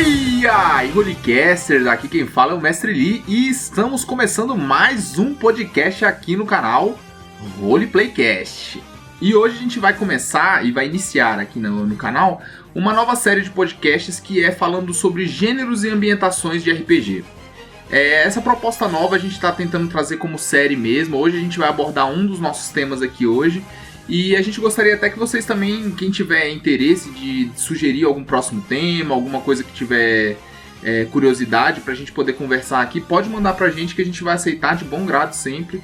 E aí, Rolecasters, aqui quem fala é o Mestre Lee e estamos começando mais um podcast aqui no canal Roleplaycast. E hoje a gente vai começar e vai iniciar aqui no canal uma nova série de podcasts que é falando sobre gêneros e ambientações de RPG. Essa proposta nova a gente está tentando trazer como série mesmo. Hoje a gente vai abordar um dos nossos temas aqui hoje. E a gente gostaria até que vocês também, quem tiver interesse de sugerir algum próximo tema, alguma coisa que tiver curiosidade pra gente poder conversar aqui, pode mandar pra gente que a gente vai aceitar de bom grado sempre.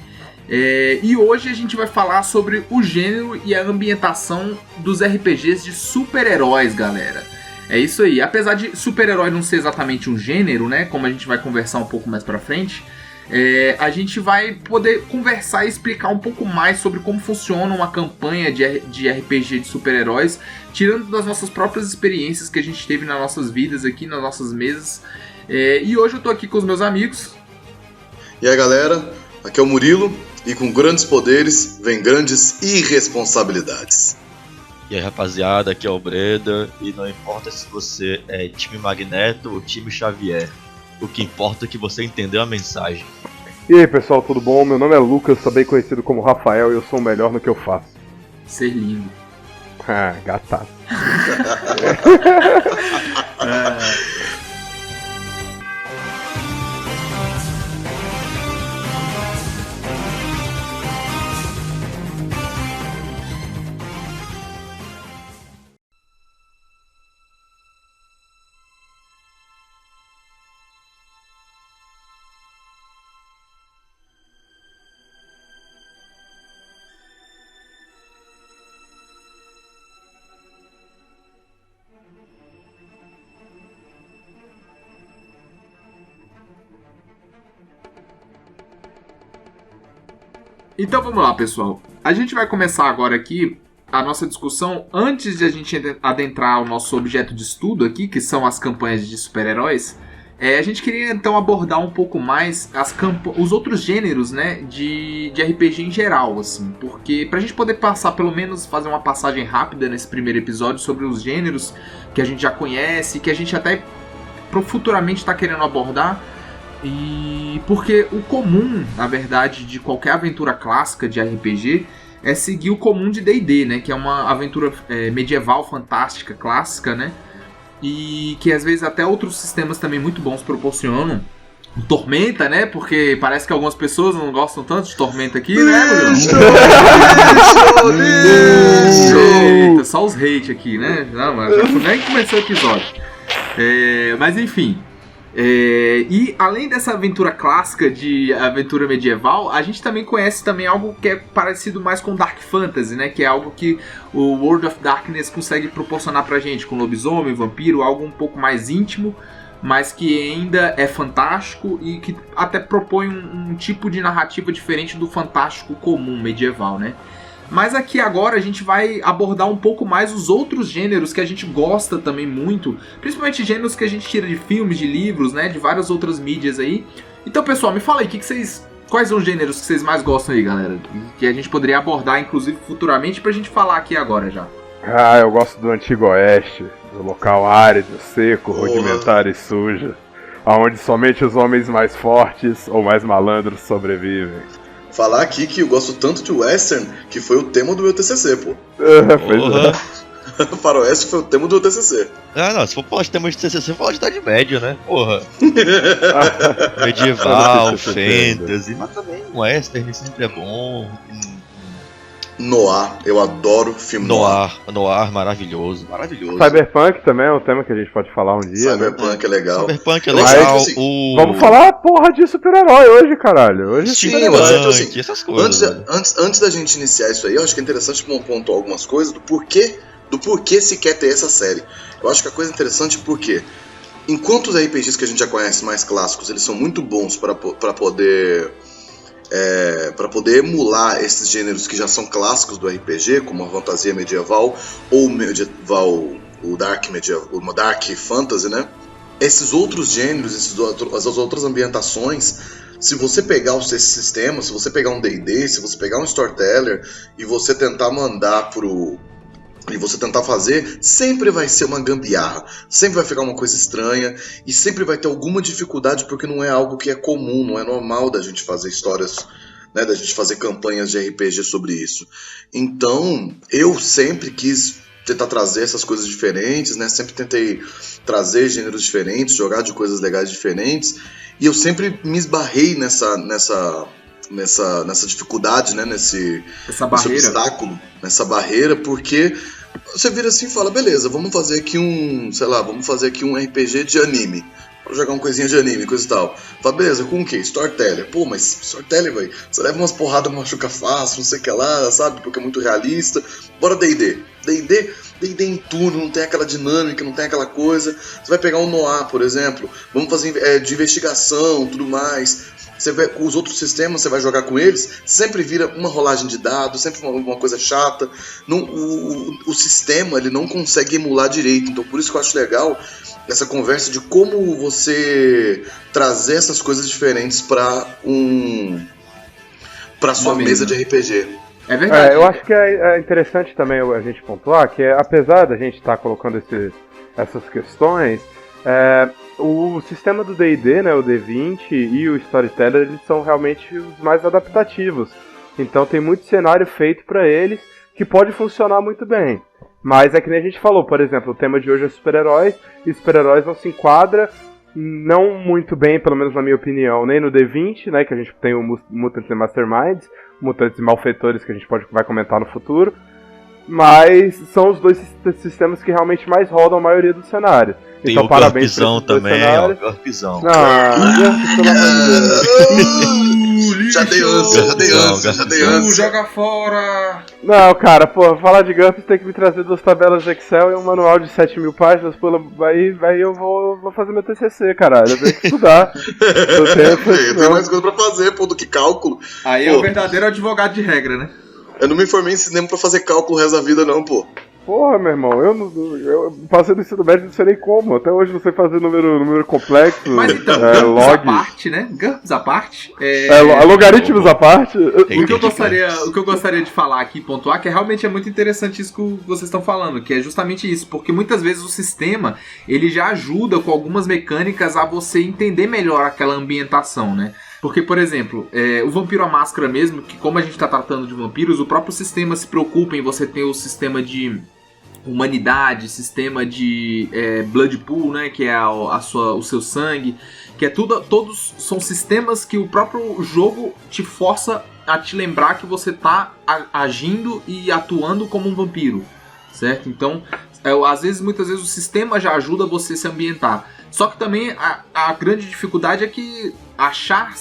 E hoje a gente vai falar sobre o gênero e a ambientação dos RPGs de super-heróis, galera. É isso aí. Apesar de super-herói não ser exatamente um gênero, né, como a gente vai conversar um pouco mais pra frente, a gente vai poder conversar e explicar um pouco mais sobre como funciona uma campanha de RPG de super-heróis, tirando das nossas próprias experiências que a gente teve nas nossas vidas aqui, nas nossas mesas. E hoje eu tô aqui com os meus amigos. E aí, galera, aqui é o Murilo, e com grandes poderes vem grandes irresponsabilidades. E aí, rapaziada, aqui é o Breda, e não importa se você é time Magneto ou time Xavier, o que importa é que você entendeu a mensagem. E aí, pessoal, tudo bom? Meu nome é Lucas, também conhecido como Rafael, e eu sou o melhor no que eu faço. Ser lindo. Ah, gatado. Então vamos lá, pessoal. A gente vai começar agora aqui a nossa discussão antes de a gente adentrar o nosso objeto de estudo aqui, que são as campanhas de super-heróis. A gente queria então abordar um pouco mais os outros gêneros, né, de RPG em geral, assim, porque pra gente poder passar, pelo menos fazer uma passagem rápida nesse primeiro episódio sobre os gêneros que a gente já conhece, que a gente até futuramente está querendo abordar. E porque o comum, na verdade, de qualquer aventura clássica de RPG é seguir o comum de D&D, né? Que é uma aventura medieval, fantástica, clássica, né? E que às vezes até outros sistemas também muito bons proporcionam. O Tormenta, né? Porque parece que algumas pessoas não gostam tanto de Tormenta aqui, né, Bruno? Eita, só os hate aqui, né? Não, já nem começou o episódio. Mas enfim... E além dessa aventura clássica de aventura medieval, a gente também conhece também algo que é parecido mais com Dark Fantasy, né? Que é algo que o World of Darkness consegue proporcionar pra gente, com lobisomem, vampiro, algo um pouco mais íntimo, mas que ainda é fantástico e que até propõe um tipo de narrativa diferente do fantástico comum medieval, né? Mas aqui agora a gente vai abordar um pouco mais os outros gêneros que a gente gosta também muito, principalmente gêneros que a gente tira de filmes, de livros, né, de várias outras mídias aí. Então, pessoal, me fala aí, quais são os gêneros que vocês mais gostam aí, galera? Que a gente poderia abordar, inclusive, futuramente, pra gente falar aqui agora já. Ah, eu gosto do Antigo Oeste, do local árido, seco, rudimentar e sujo, onde somente os homens mais fortes ou mais malandros sobrevivem. Falar aqui que eu gosto tanto de Western, que foi o tema do meu TCC, pô. Faroeste foi o tema do meu TCC. Ah, não, se for falar de tema de TCC, fala de Idade Média, né? Porra. Medieval, fantasy, mas também Western sempre é bom. Noir, eu adoro filme noir. Noir, maravilhoso. Cyberpunk também é um tema que a gente pode falar um dia. Cyberpunk é legal. Cyberpunk é legal. Assim, vamos falar porra de super-herói hoje, caralho. Hoje sim, mas assim, essas coisas. Antes da gente iniciar isso aí, eu acho que é interessante pontuar algumas coisas do porquê se quer ter essa série. Eu acho que a coisa interessante é porque, enquanto os RPGs que a gente já conhece mais clássicos, eles são muito bons para poder emular esses gêneros que já são clássicos do RPG, como a fantasia medieval ou o Dark Fantasy, né? Esses outros gêneros, essas outras ambientações, se você pegar o sistema, se você pegar um D&D, se você pegar um Storyteller e você tentar mandar e você tentar fazer, sempre vai ser uma gambiarra, sempre vai ficar uma coisa estranha e sempre vai ter alguma dificuldade porque não é algo que é comum, não é normal da gente fazer histórias, né, da gente fazer campanhas de RPG sobre isso. Então, eu sempre quis tentar trazer essas coisas diferentes, né, sempre tentei trazer gêneros diferentes, jogar de coisas legais diferentes, e eu sempre me esbarrei nessa dificuldade, né, nesse obstáculo, nessa barreira, porque você vira assim e fala, beleza, vamos fazer aqui um RPG de anime. Vamos jogar uma coisinha de anime, coisa e tal. Fala, beleza, com o quê? Storyteller. Pô, mas Storyteller, velho, você leva umas porradas, machuca fácil, não sei o que lá, sabe? Porque é muito realista. Bora D&D. D&D em turno, não tem aquela dinâmica, não tem aquela coisa. Você vai pegar um Noir, por exemplo. Vamos fazer de investigação, tudo mais. Você vê, os outros sistemas, você vai jogar com eles, sempre vira uma rolagem de dados, sempre uma coisa chata. O sistema, ele não consegue emular direito. Então, por isso que eu acho legal essa conversa de como você trazer essas coisas diferentes para sua mesa de RPG. É verdade. Eu acho que é interessante também a gente pontuar que, apesar da gente estar colocando essas questões, o sistema do D&D, né, o D20 e o Storyteller, eles são realmente os mais adaptativos. Então tem muito cenário feito para eles que pode funcionar muito bem. Mas é que nem a gente falou, por exemplo, o tema de hoje é super-heróis, e super-heróis não se enquadra não muito bem, pelo menos na minha opinião, nem no D20, né, que a gente tem o Mutants and Masterminds, Mutantes e Malfeitores, que a gente vai comentar no futuro, mas são os dois sistemas que realmente mais rodam a maioria dos cenários. Tem então, o parabéns Garpzão também, ó, Garpzão. Já dei ânsia. Joga fora! Não, cara, pô, falar de GURPS tem que me trazer 2 tabelas de Excel e um manual de 7.000 páginas, aí eu vou fazer meu TCC, caralho, eu tenho que estudar. Eu tenho mais coisa pra fazer, pô, do que cálculo. Aí é o verdadeiro advogado de regra, né? Eu não me formei em cinema pra fazer cálculo o resto da vida, não, pô. Porra, meu irmão, eu passei no ensino médio, não sei nem como. Até hoje não sei fazer número complexo. Mas então, GURPS à parte, né? GURPS à parte. Logaritmos à parte. O que eu gostaria de falar aqui, pontuar, que realmente é muito interessante isso que vocês estão falando, que é justamente isso, porque muitas vezes o sistema, ele já ajuda com algumas mecânicas a você entender melhor aquela ambientação, né? Porque, por exemplo, o Vampiro à Máscara mesmo, que como a gente está tratando de vampiros, o próprio sistema se preocupa em você ter o sistema de humanidade, sistema de blood pool, né, que é o seu sangue, que é todos são sistemas que o próprio jogo te força a te lembrar que você está agindo e atuando como um vampiro, certo? Então, muitas vezes o sistema já ajuda você a se ambientar. Só que também a grande dificuldade é que achar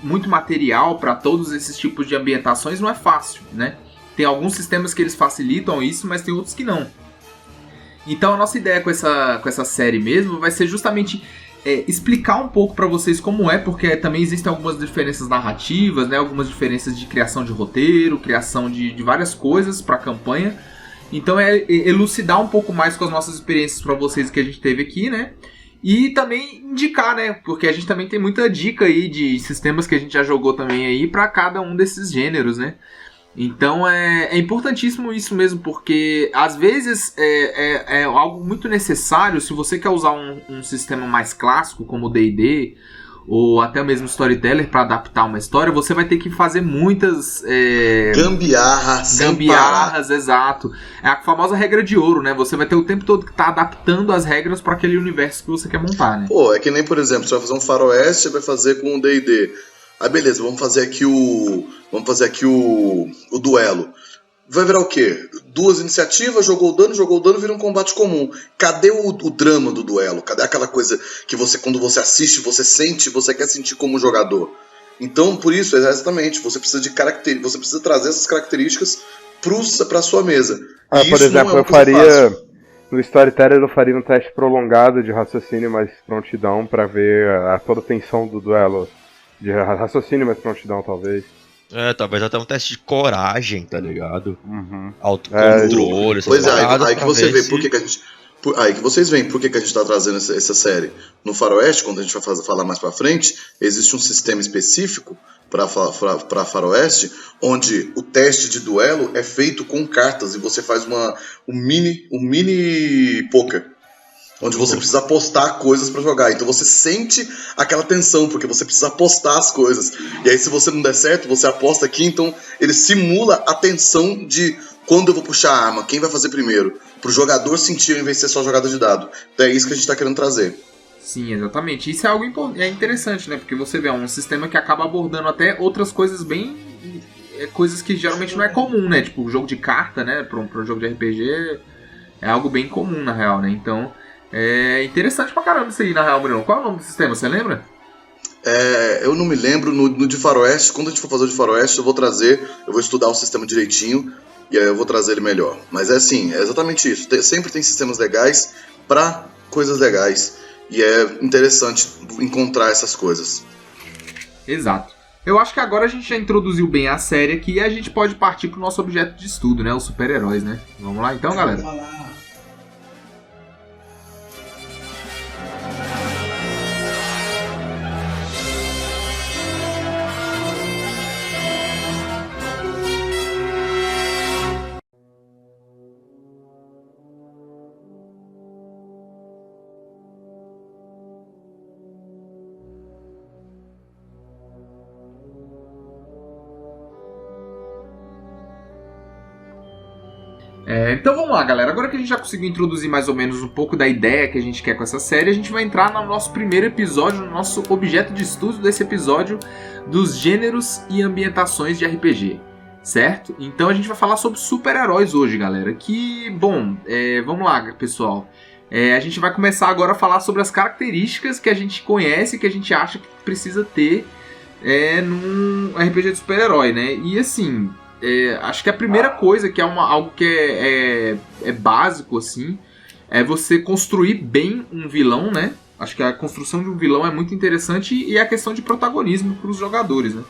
muito material para todos esses tipos de ambientações não é fácil, né? Tem alguns sistemas que eles facilitam isso, mas tem outros que não. Então a nossa ideia com essa série mesmo vai ser justamente explicar um pouco para vocês como é, porque também existem algumas diferenças narrativas, né? Algumas diferenças de criação de roteiro, criação de várias coisas para a campanha. Então elucidar um pouco mais com as nossas experiências para vocês que a gente teve aqui, né? E também indicar, né? Porque a gente também tem muita dica aí de sistemas que a gente já jogou também aí para cada um desses gêneros, né? Então é importantíssimo isso mesmo, porque às vezes é algo muito necessário. Se você quer usar um sistema mais clássico como o D&D ou até mesmo Storyteller para adaptar uma história, você vai ter que fazer muitas gambiarras, exato. É a famosa regra de ouro, né? Você vai ter o tempo todo que estar adaptando as regras para aquele universo que você quer montar, né? Pô, é que nem, por exemplo, você vai fazer um faroeste, vai fazer com o D&D. Aí beleza, vamos fazer aqui o duelo. Vai virar o quê? 2 iniciativas, jogou o dano, vira um combate comum. Cadê o drama do duelo? Cadê aquela coisa que você, quando você assiste, você sente, você quer sentir como jogador? Então, por isso, exatamente, você precisa você precisa trazer essas características pra sua mesa. E por exemplo, eu faria... No Storyteller eu faria um teste prolongado de raciocínio mais prontidão pra ver toda a tensão do duelo. De raciocínio mais prontidão, talvez. Talvez até um teste de coragem, tá ligado? Uhum. Autocontrole, essas Pois paradas. aí que você vê por que a gente... Aí que vocês veem por que a gente tá trazendo essa série. No Faroeste, quando a gente vai falar mais pra frente, existe um sistema específico para Faroeste, onde o teste de duelo é feito com cartas e você faz um mini poker, onde você precisa apostar coisas para jogar. Então você sente aquela tensão, porque você precisa apostar as coisas. E aí se você não der certo, você aposta aqui, então ele simula a tensão de quando eu vou puxar a arma, quem vai fazer primeiro, pro jogador sentir em vez de ser só jogada de dado. Então é isso que a gente tá querendo trazer. Sim, exatamente. Isso é algo interessante, né? Porque você vê, é um sistema que acaba abordando até outras coisas bem... coisas que geralmente não é comum, né? Tipo, o jogo de carta, né? Para um jogo de RPG é algo bem comum, na real, né? Então, é interessante pra caramba isso aí, na real, Bruno. Qual é o nome do sistema, você lembra? Eu não me lembro. No de Faroeste, quando a gente for fazer o de Faroeste, eu vou estudar o sistema direitinho e aí eu vou trazer ele melhor. Mas é assim, é exatamente isso. Sempre tem sistemas legais pra coisas legais. E é interessante encontrar essas coisas. Exato. Eu acho que agora a gente já introduziu bem a série aqui e a gente pode partir pro nosso objeto de estudo, né? Os super-heróis, né? Vamos lá então, galera? Vamos lá. Então vamos lá, galera. Agora que a gente já conseguiu introduzir mais ou menos um pouco da ideia que a gente quer com essa série, a gente vai entrar no nosso primeiro episódio, no nosso objeto de estudo desse episódio dos gêneros e ambientações de RPG, certo? Então a gente vai falar sobre super-heróis hoje, galera. Que, bom, vamos lá, pessoal. A gente vai começar agora a falar sobre as características que a gente conhece, que a gente acha que precisa ter num RPG de super-herói, né? E assim... acho que a primeira coisa, que é algo que é básico, assim, é você construir bem um vilão, né? Acho que a construção de um vilão é muito interessante e a questão de protagonismo para os jogadores, né?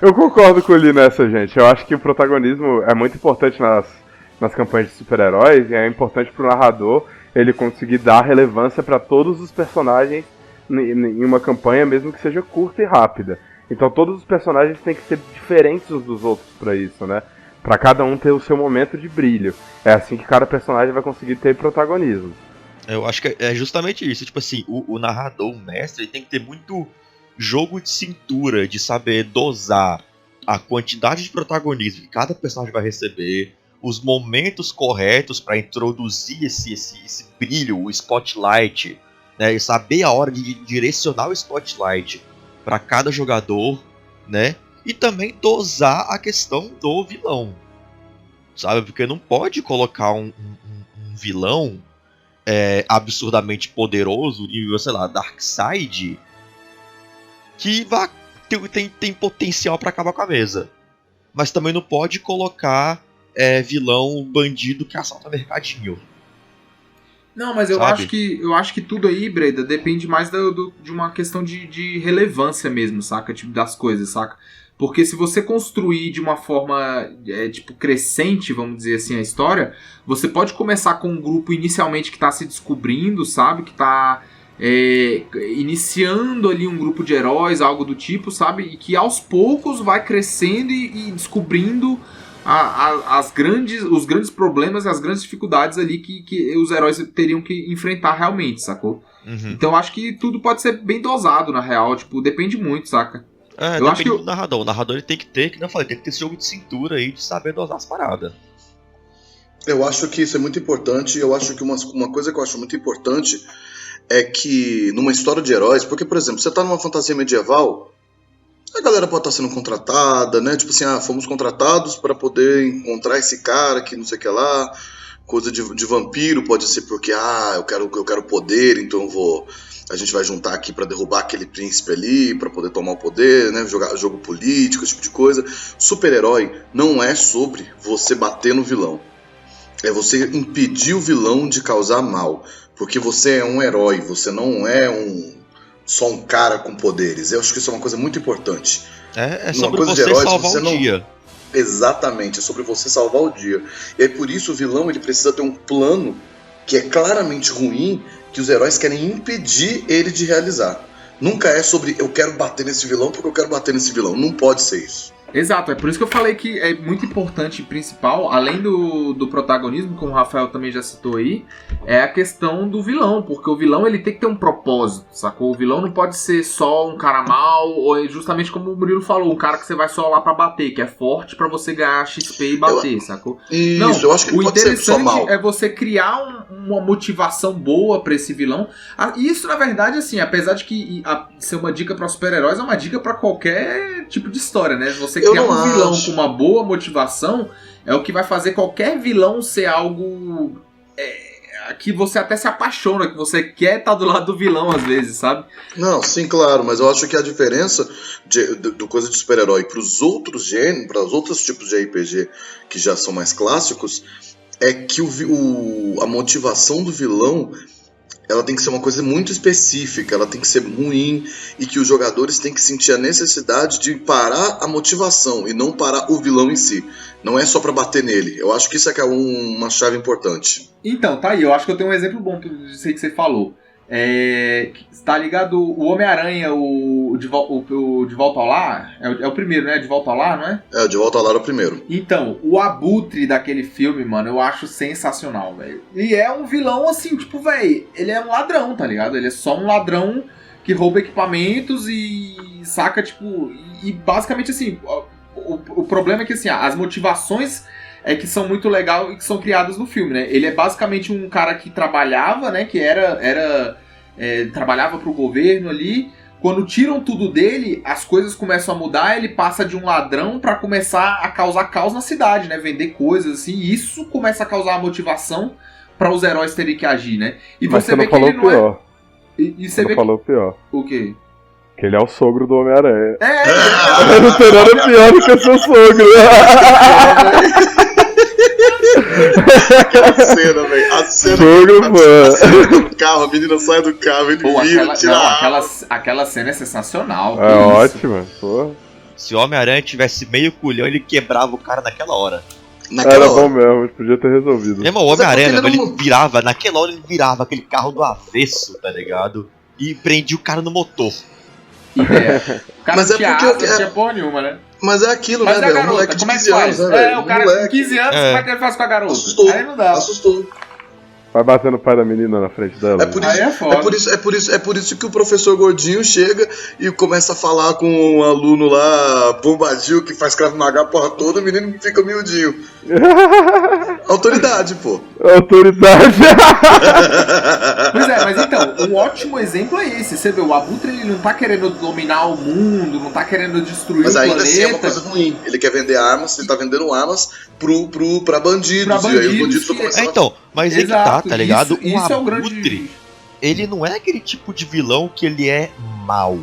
Eu concordo com ele nessa, gente. Eu acho que o protagonismo é muito importante nas campanhas de super-heróis e é importante pro narrador ele conseguir dar relevância para todos os personagens em uma campanha, mesmo que seja curta e rápida. Então todos os personagens têm que ser diferentes uns dos outros pra isso, né? Pra cada um ter o seu momento de brilho. É assim que cada personagem vai conseguir ter protagonismo. Eu acho que é justamente isso. Tipo assim, o narrador, o mestre, ele tem que ter muito jogo de cintura, de saber dosar a quantidade de protagonismo que cada personagem vai receber, os momentos corretos pra introduzir esse brilho, o spotlight, né? E saber a hora de direcionar o spotlight para cada jogador, né? E também dosar a questão do vilão, sabe? Porque não pode colocar um vilão absurdamente poderoso, nível, sei lá, Darkseid, que tem potencial para acabar com a mesa. Mas também não pode colocar vilão bandido que assalta mercadinho. Não, mas eu acho que tudo aí, Breda, depende mais de uma questão de relevância mesmo, saca? Tipo, das coisas, saca? Porque se você construir de uma forma, crescente, vamos dizer assim, a história, você pode começar com um grupo inicialmente que tá se descobrindo, sabe? Que tá iniciando ali um grupo de heróis, algo do tipo, sabe? E que aos poucos vai crescendo e descobrindo os grandes problemas e as grandes dificuldades ali que os heróis teriam que enfrentar realmente, sacou? Uhum. Então acho que tudo pode ser bem dosado, na real, tipo, depende muito, saca? Eu acho que do narrador. O narrador ele tem que ter, que não falei, tem que ter esse jogo de cintura aí de saber dosar as paradas. Eu acho que isso é muito importante. Eu acho que uma coisa que eu acho muito importante é que numa história de heróis, porque, por exemplo, você tá numa fantasia medieval, a galera pode estar sendo contratada, né? Tipo assim, fomos contratados para poder encontrar esse cara que não sei o que lá. Coisa de vampiro pode ser porque, eu quero poder, então a gente vai juntar aqui para derrubar aquele príncipe ali, para poder tomar o poder, né? Jogar jogo político, esse tipo de coisa. Super-herói não é sobre você bater no vilão. É você impedir o vilão de causar mal. Porque você é um herói, você não é só um cara com poderes. Eu acho que isso é uma coisa muito importante. É sobre você salvar o dia. Exatamente, é sobre você salvar o dia. E aí por isso o vilão ele precisa ter um plano que é claramente ruim, que os heróis querem impedir ele de realizar. Nunca é sobre eu quero bater nesse vilão porque eu quero bater nesse vilão. Não pode ser isso. Exato, é por isso que eu falei que é muito importante, principal, além do protagonismo, como o Rafael também já citou aí, é a questão do vilão, porque o vilão ele tem que ter um propósito, sacou? O vilão não pode ser só um cara mau, ou justamente como o Murilo falou, um cara que você vai só lá pra bater, que é forte pra você ganhar XP e bater, sacou? Isso, não, eu acho que o ele pode ser só mal. interessante é você criar uma motivação boa pra esse vilão. Isso, na verdade, assim, apesar de que ser uma dica pra super-heróis, é uma dica pra qualquer tipo de história, né? Você criar um vilão com uma boa motivação é o que vai fazer qualquer vilão ser algo que você até se apaixona, que você quer estar do lado do vilão às vezes, sabe? Não, sim, claro, mas eu acho que a diferença do coisa de super-herói para os outros gêneros, para os outros tipos de RPG que já são mais clássicos, é que a motivação do vilão ela tem que ser uma coisa muito específica, ela tem que ser ruim e que os jogadores têm que sentir a necessidade de parar a motivação e não parar o vilão em si. Não é só pra bater nele. Eu acho que isso é que é uma chave importante. Então, tá aí. Eu acho que eu tenho um exemplo bom disso aí que você falou. Tá ligado o Homem-Aranha, o De Volta ao Lar? É o primeiro, né? De Volta ao Lar, não é? É, o De Volta ao Lar é o primeiro. Então, o Abutre daquele filme, mano, eu acho sensacional, velho. E é um vilão assim, tipo, velho, ele é um ladrão, tá ligado? Ele é só um ladrão que rouba equipamentos e saca, tipo... E basicamente, assim, o problema é que, assim, as motivações que são muito legais e que são criadas no filme, né? Ele é basicamente um cara que trabalhava, né? Que trabalhava pro governo ali. Quando tiram tudo dele, as coisas começam a mudar, ele passa de um ladrão pra começar a causar caos na cidade, né? Vender coisas, assim, e isso começa a causar a motivação para os heróis terem que agir, né? E mas você vê que ele não pior. E você falou o pior. O quê? Que ele é o sogro do Homem-Aranha. Não tem nada pior do que seu sogro. Aquela cena, velho. A cena do carro, a menina sai do carro, ele vira, tira aquela cena é sensacional. É ótima, pô. Se o Homem-Aranha tivesse meio culhão, ele quebrava o cara naquela hora. Era bom mesmo, podia ter resolvido. Meu irmão, o Homem-Aranha, naquela hora ele virava aquele carro do avesso, tá ligado? E prendia o cara no motor. Ideia. O cara mas não tinha porra nenhuma, né? Mas é aquilo, mas né, velho? Um moleque de 15 anos, né, velho? O cara com 15 anos, como é que ele faz com a garota? Assustou. Aí não dá. Assustou. Vai bater no pai da menina na frente dela. É por isso que o professor Gordinho chega e começa a falar com um aluno lá, bombadil, que faz Krav Maga a porra toda, o menino fica miudinho. Autoridade, pô. Autoridade. Pois é, mas então, um ótimo exemplo é esse. Você vê, o Abutre ele não tá querendo dominar o mundo, não tá querendo destruir o planeta. Mas ainda assim é uma coisa ruim. Ele quer vender armas, ele tá vendendo armas pra bandidos. E aí os bandidos começam Então, mas aí que tá ligado? Isso o é o Abutre, grande... ele não é aquele tipo de vilão que ele é mau.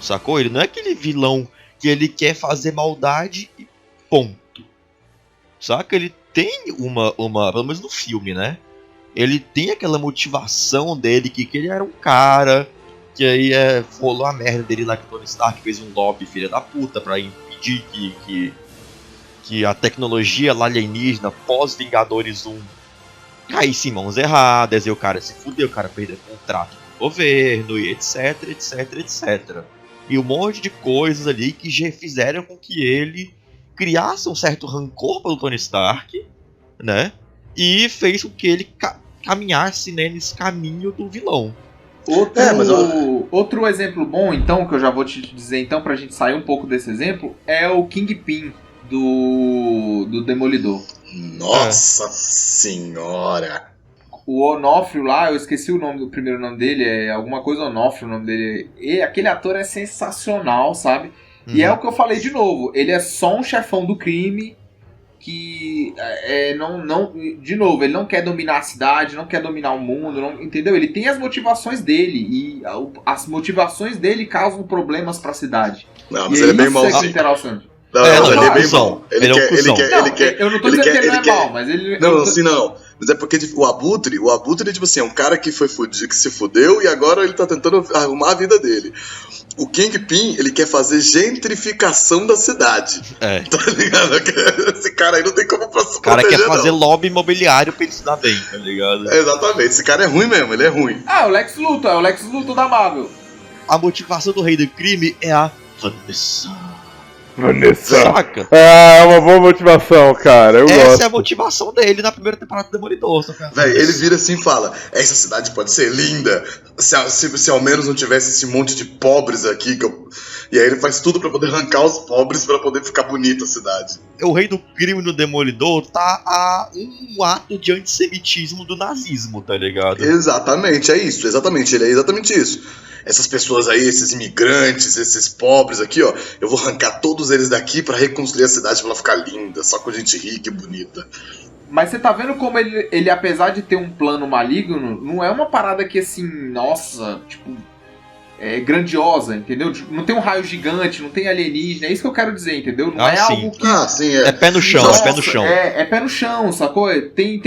Sacou? Ele não é aquele vilão que ele quer fazer maldade e ponto. Saca? Ele tem uma pelo menos no filme, né? Ele tem aquela motivação dele que ele era um cara que aí rolou a merda dele lá que o Tony Stark fez um lobby filha da puta pra impedir que a tecnologia lá alienígena pós-Vingadores 1 caísse em mãos erradas, e o cara se fudeu, o cara perdeu o contrato com o governo, e etc, etc, etc. E um monte de coisas ali que já fizeram com que ele criasse um certo rancor pelo Tony Stark, né? E fez com que ele caminhasse, né, nesse caminho do vilão. Outro exemplo bom, então, que eu já vou te dizer, então, pra gente sair um pouco desse exemplo, é o Kingpin do Demolidor. Nossa senhora! O Onofrio lá, eu esqueci o primeiro nome dele, é alguma coisa Onofrio o nome dele. E aquele ator é sensacional, sabe? E é o que eu falei de novo, ele é só um chefão do crime que de novo, ele não quer dominar a cidade, não quer dominar o mundo, entendeu? Ele tem as motivações dele e as motivações dele causam problemas pra cidade. Não, mas ele é bem malzinho. Não, ele é bem mal. Ele é um cuzão. Eu não tô dizendo que ele não é mal, mas ele... Não, assim não. Mas é porque o Abutre, tipo assim, é um cara que foi fudido, que se fudeu e agora ele tá tentando arrumar a vida dele. O Kingpin, ele quer fazer gentrificação da cidade. Tá ligado? Esse cara aí não tem como pra se proteger, o cara quer fazer lobby imobiliário pra ele se dar bem, tá ligado? Exatamente, esse cara é ruim mesmo, ele é ruim. É o Lex Luthor da Marvel. A motivação do rei do crime é a Vanessa. Saca? É uma boa motivação, cara. Eu gosto. Essa é a motivação dele na primeira temporada do Demolidor. Véi, ele vira assim e fala: essa cidade pode ser linda se ao menos não tivesse esse monte de pobres aqui. E aí ele faz tudo pra poder arrancar os pobres pra poder ficar bonita a cidade. O rei do crime no Demolidor tá a um ato de antissemitismo do nazismo, tá ligado? Exatamente, é isso, exatamente, ele é exatamente isso. Essas pessoas aí, esses imigrantes, esses pobres aqui, ó, eu vou arrancar todos eles daqui pra reconstruir a cidade pra ela ficar linda, só com gente rica e bonita. Mas você tá vendo como ele, apesar de ter um plano maligno, não é uma parada que assim, nossa, tipo, é grandiosa, entendeu? Não tem um raio gigante, não tem alienígena, é isso que eu quero dizer, entendeu? Não é algo que... sim, é pé no chão, nossa, é pé no chão. É pé no chão, sacou? Tem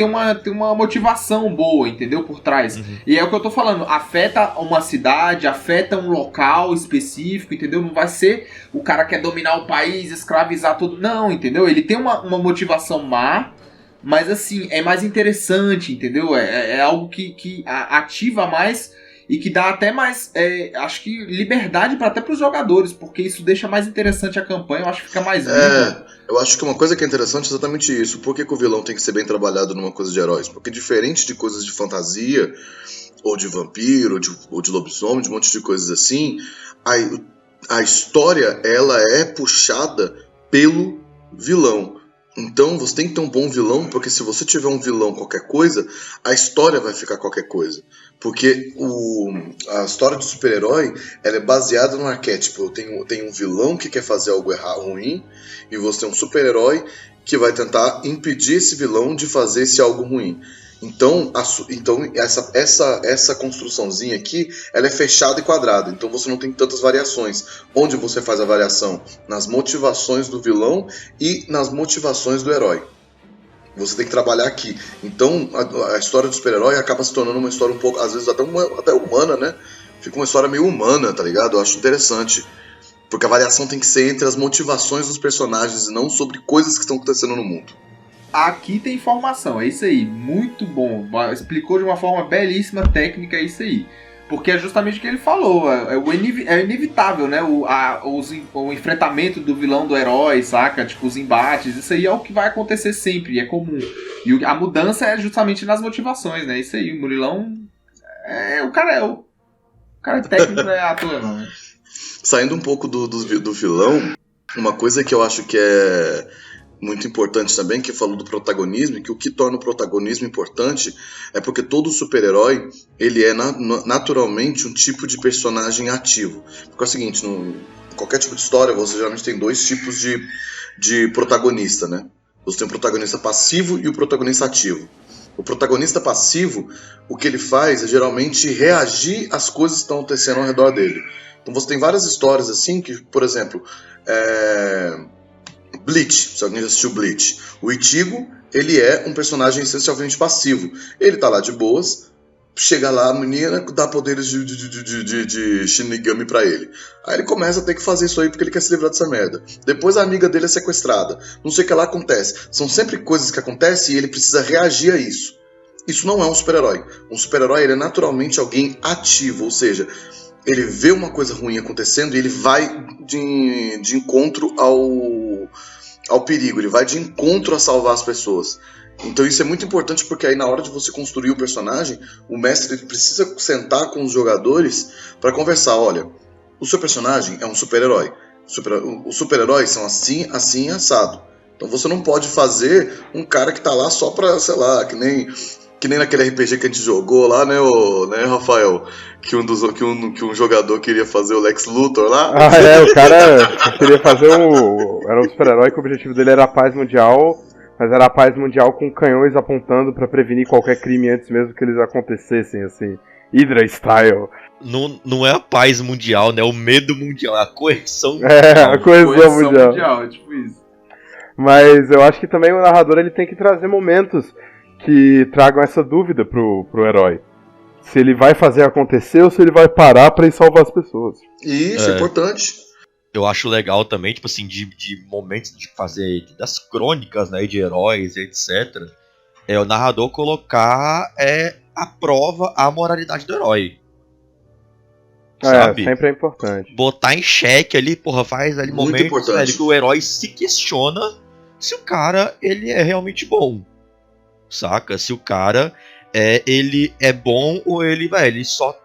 uma motivação boa, entendeu? Por trás. Uhum. E é o que eu tô falando, afeta uma cidade, afeta um local específico, entendeu? Não vai ser o cara que quer dominar o país, escravizar tudo, não, entendeu? Ele tem uma motivação má, mas assim, é mais interessante, entendeu? É algo que ativa mais e que dá até mais, acho que, liberdade até para os jogadores, porque isso deixa mais interessante a campanha, eu acho que fica mais vivo. Eu acho que uma coisa que é interessante é exatamente isso. Por que o vilão tem que ser bem trabalhado numa coisa de heróis? Porque diferente de coisas de fantasia, ou de vampiro, ou de lobisomem, de um monte de coisas assim, a história, ela é puxada pelo vilão. Então você tem que ter um bom vilão, porque se você tiver um vilão qualquer coisa, a história vai ficar qualquer coisa. Porque a história do super-herói, ela é baseada no arquétipo. Tem um vilão que quer fazer algo ruim, e você tem um super-herói que vai tentar impedir esse vilão de fazer esse algo ruim. Então essa construçãozinha aqui, ela é fechada e quadrada, então você não tem tantas variações. Onde você faz a variação? Nas motivações do vilão e nas motivações do herói. Você tem que trabalhar aqui. Então a história do super-herói acaba se tornando uma história um pouco, às vezes até humana, né? Fica uma história meio humana, tá ligado? Eu acho interessante. Porque a variação tem que ser entre as motivações dos personagens e não sobre coisas que estão acontecendo no mundo. Aqui tem informação, é isso aí, muito bom, explicou de uma forma belíssima, técnica, é isso aí. Porque é justamente o que ele falou, é inevitável, né, o enfrentamento do vilão do herói, saca, tipo os embates, isso aí é o que vai acontecer sempre, é comum. E a mudança é justamente nas motivações, né, isso aí, o Murilão, o cara é técnico, não é ator não, né? Saindo um pouco do vilão, uma coisa que eu acho que é muito importante também, que falou do protagonismo, e que o que torna o protagonismo importante é porque todo super-herói, ele é naturalmente um tipo de personagem ativo. Porque é o seguinte, em qualquer tipo de história, você geralmente tem dois tipos de protagonista, né? Você tem o protagonista passivo e o protagonista ativo. O protagonista passivo, o que ele faz é geralmente reagir às coisas que estão acontecendo ao redor dele. Então você tem várias histórias assim, que, por exemplo, Bleach, se alguém já assistiu Bleach. O Ichigo, ele é um personagem essencialmente passivo. Ele tá lá de boas, chega lá, a menina dá poderes de Shinigami pra ele. Aí ele começa a ter que fazer isso aí porque ele quer se livrar dessa merda. Depois a amiga dele é sequestrada. Não sei o que lá acontece. São sempre coisas que acontecem e ele precisa reagir a isso. Isso não é um super-herói. Um super-herói, ele é naturalmente alguém ativo, ou seja, ele vê uma coisa ruim acontecendo e ele vai de encontro ao perigo, ele vai de encontro a salvar as pessoas. Então isso é muito importante, porque aí na hora de você construir o personagem, o mestre ele precisa sentar com os jogadores para conversar. Olha, o seu personagem é um super-herói. Os super-heróis são assim, assim e assado. Então você não pode fazer um cara que tá lá só pra, sei lá, que nem naquele RPG que a gente jogou lá, né, Rafael? Que um jogador queria fazer o Lex Luthor lá. O cara queria fazer era um super-herói que o objetivo dele era a paz mundial, mas era a paz mundial com canhões apontando pra prevenir qualquer crime antes mesmo que eles acontecessem, assim. Hydra Style. Não é a paz mundial, né? É o medo mundial, é a coerção A coesão mundial. É tipo isso. Mas eu acho que também o narrador ele tem que trazer momentos que tragam essa dúvida pro herói. Se ele vai fazer acontecer ou se ele vai parar pra ir salvar as pessoas. Isso, é importante. Eu acho legal também, tipo assim, de momentos de fazer das crônicas, né, de heróis, etc. É o narrador colocar a prova, a moralidade do herói. Sabe? Sempre é importante. Botar em xeque ali, porra, faz ali Muito momentos, importante. velho, que o herói se questiona se o cara, ele é realmente bom. Saca? Se o cara, ele é bom ou ele só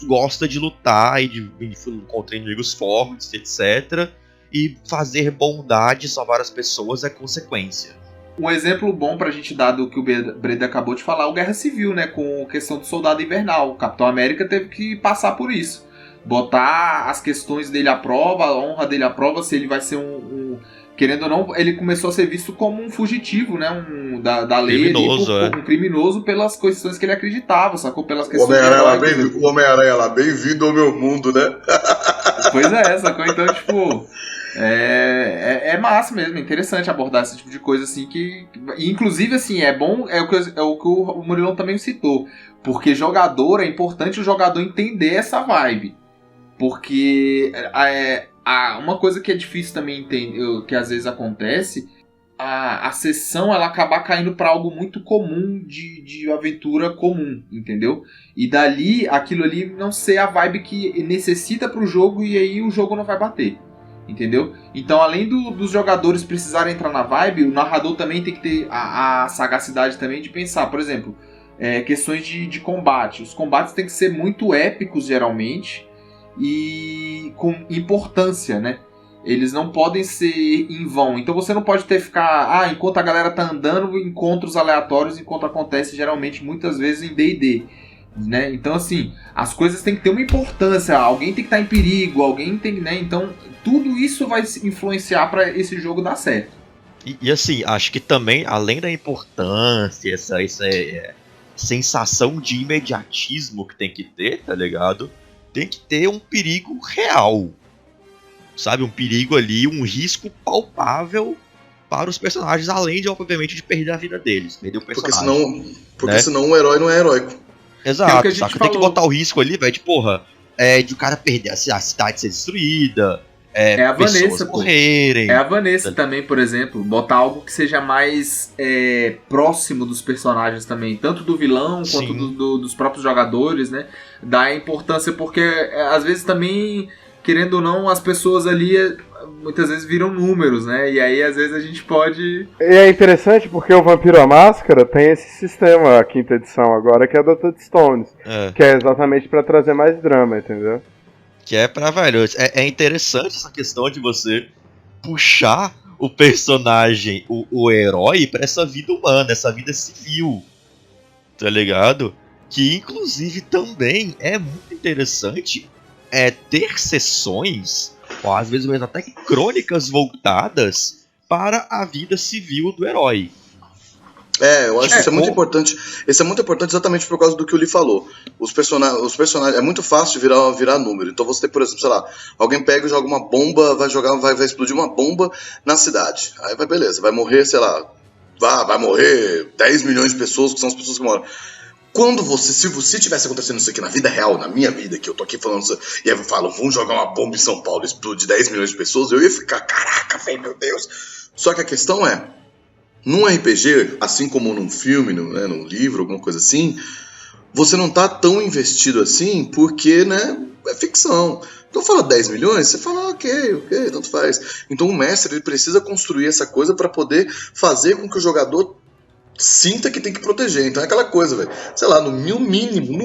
gosta de lutar e de encontrar inimigos fortes, etc. E fazer bondade, salvar as pessoas é consequência. Um exemplo bom pra gente dar do que o Breda acabou de falar, o Guerra Civil, né? Com a questão do Soldado Invernal. O Capitão América teve que passar por isso. Botar as questões dele à prova, a honra dele à prova, se ele vai ser querendo ou não, ele começou a ser visto como um fugitivo, né? Da lei. Criminoso, um criminoso pelas questões que ele acreditava, sacou? Pelas O questões Homem-Aranha lá, bem-vindo ao meu mundo, né? Pois sacou? Então, tipo... É massa mesmo, é interessante abordar esse tipo de coisa assim que... Inclusive, assim, é bom, é o que o Murilão também citou. Porque jogador, é importante o jogador entender essa vibe. Porque uma coisa que é difícil também entender, que às vezes acontece, a sessão ela acabar caindo para algo muito comum de aventura comum, entendeu? E dali, aquilo ali não ser a vibe que necessita pro jogo e aí o jogo não vai bater. Entendeu? Então, além dos jogadores precisarem entrar na vibe, o narrador também tem que ter a sagacidade também de pensar, por exemplo, questões de combate. Os combates têm que ser muito épicos, geralmente, e com importância, né? Eles não podem ser em vão. Então você não pode ficar... enquanto a galera tá andando, encontros aleatórios, enquanto acontece geralmente, muitas vezes, em D&D. Né? Então, assim, as coisas têm que ter uma importância. Alguém tem que estar em perigo, alguém tem... Né? Então, tudo isso vai influenciar para esse jogo dar certo. E assim, acho que também, além da importância, essa sensação de imediatismo que tem que ter, tá ligado? Tem que ter um perigo real. Sabe? Um perigo ali, um risco palpável para os personagens, além de, obviamente, de perder a vida deles. Perder o personagem. Porque senão o herói não é heróico. Exato, saca? Tem que botar o risco ali, velho, de de o cara perder a cidade ser destruída, a pessoas Vanessa, morrerem. É a Vanessa também, por exemplo, botar algo que seja mais próximo dos personagens também, tanto do vilão quanto dos próprios jogadores, né? Dá importância porque às vezes também, querendo ou não, as pessoas ali muitas vezes viram números, né? E aí às vezes a gente pode... E é interessante porque o Vampiro à Máscara tem esse sistema, a quinta edição agora, que é da Touchstones, que é exatamente pra trazer mais drama, entendeu? Que é pra, velho, é interessante essa questão de você puxar o personagem, o herói, pra essa vida humana, essa vida civil, tá ligado? Que inclusive também é muito interessante ter sessões, ou às vezes mesmo até crônicas voltadas para a vida civil do herói. Eu acho que isso é muito importante. Isso é muito importante exatamente por causa do que o Lee falou. Os personagens é muito fácil de virar número. Então você tem, por exemplo, sei lá, alguém pega e joga uma bomba, vai explodir uma bomba na cidade. Aí beleza, vai morrer, sei lá, vai morrer 10 milhões de pessoas, que são as pessoas que moram. Se tivesse acontecendo isso aqui na vida real, na minha vida, que eu tô aqui falando isso, e aí eu falo, vamos jogar uma bomba em São Paulo e explode 10 milhões de pessoas, eu ia ficar, caraca, velho, meu Deus. Só que a questão num RPG, assim como num filme, num livro, alguma coisa assim, você não tá tão investido assim porque, né, é ficção. Então fala 10 milhões, você fala, ok, tanto faz. Então o mestre ele precisa construir essa coisa para poder fazer com que o jogador sinta que tem que proteger. Então é aquela coisa, velho. Sei lá, no mínimo,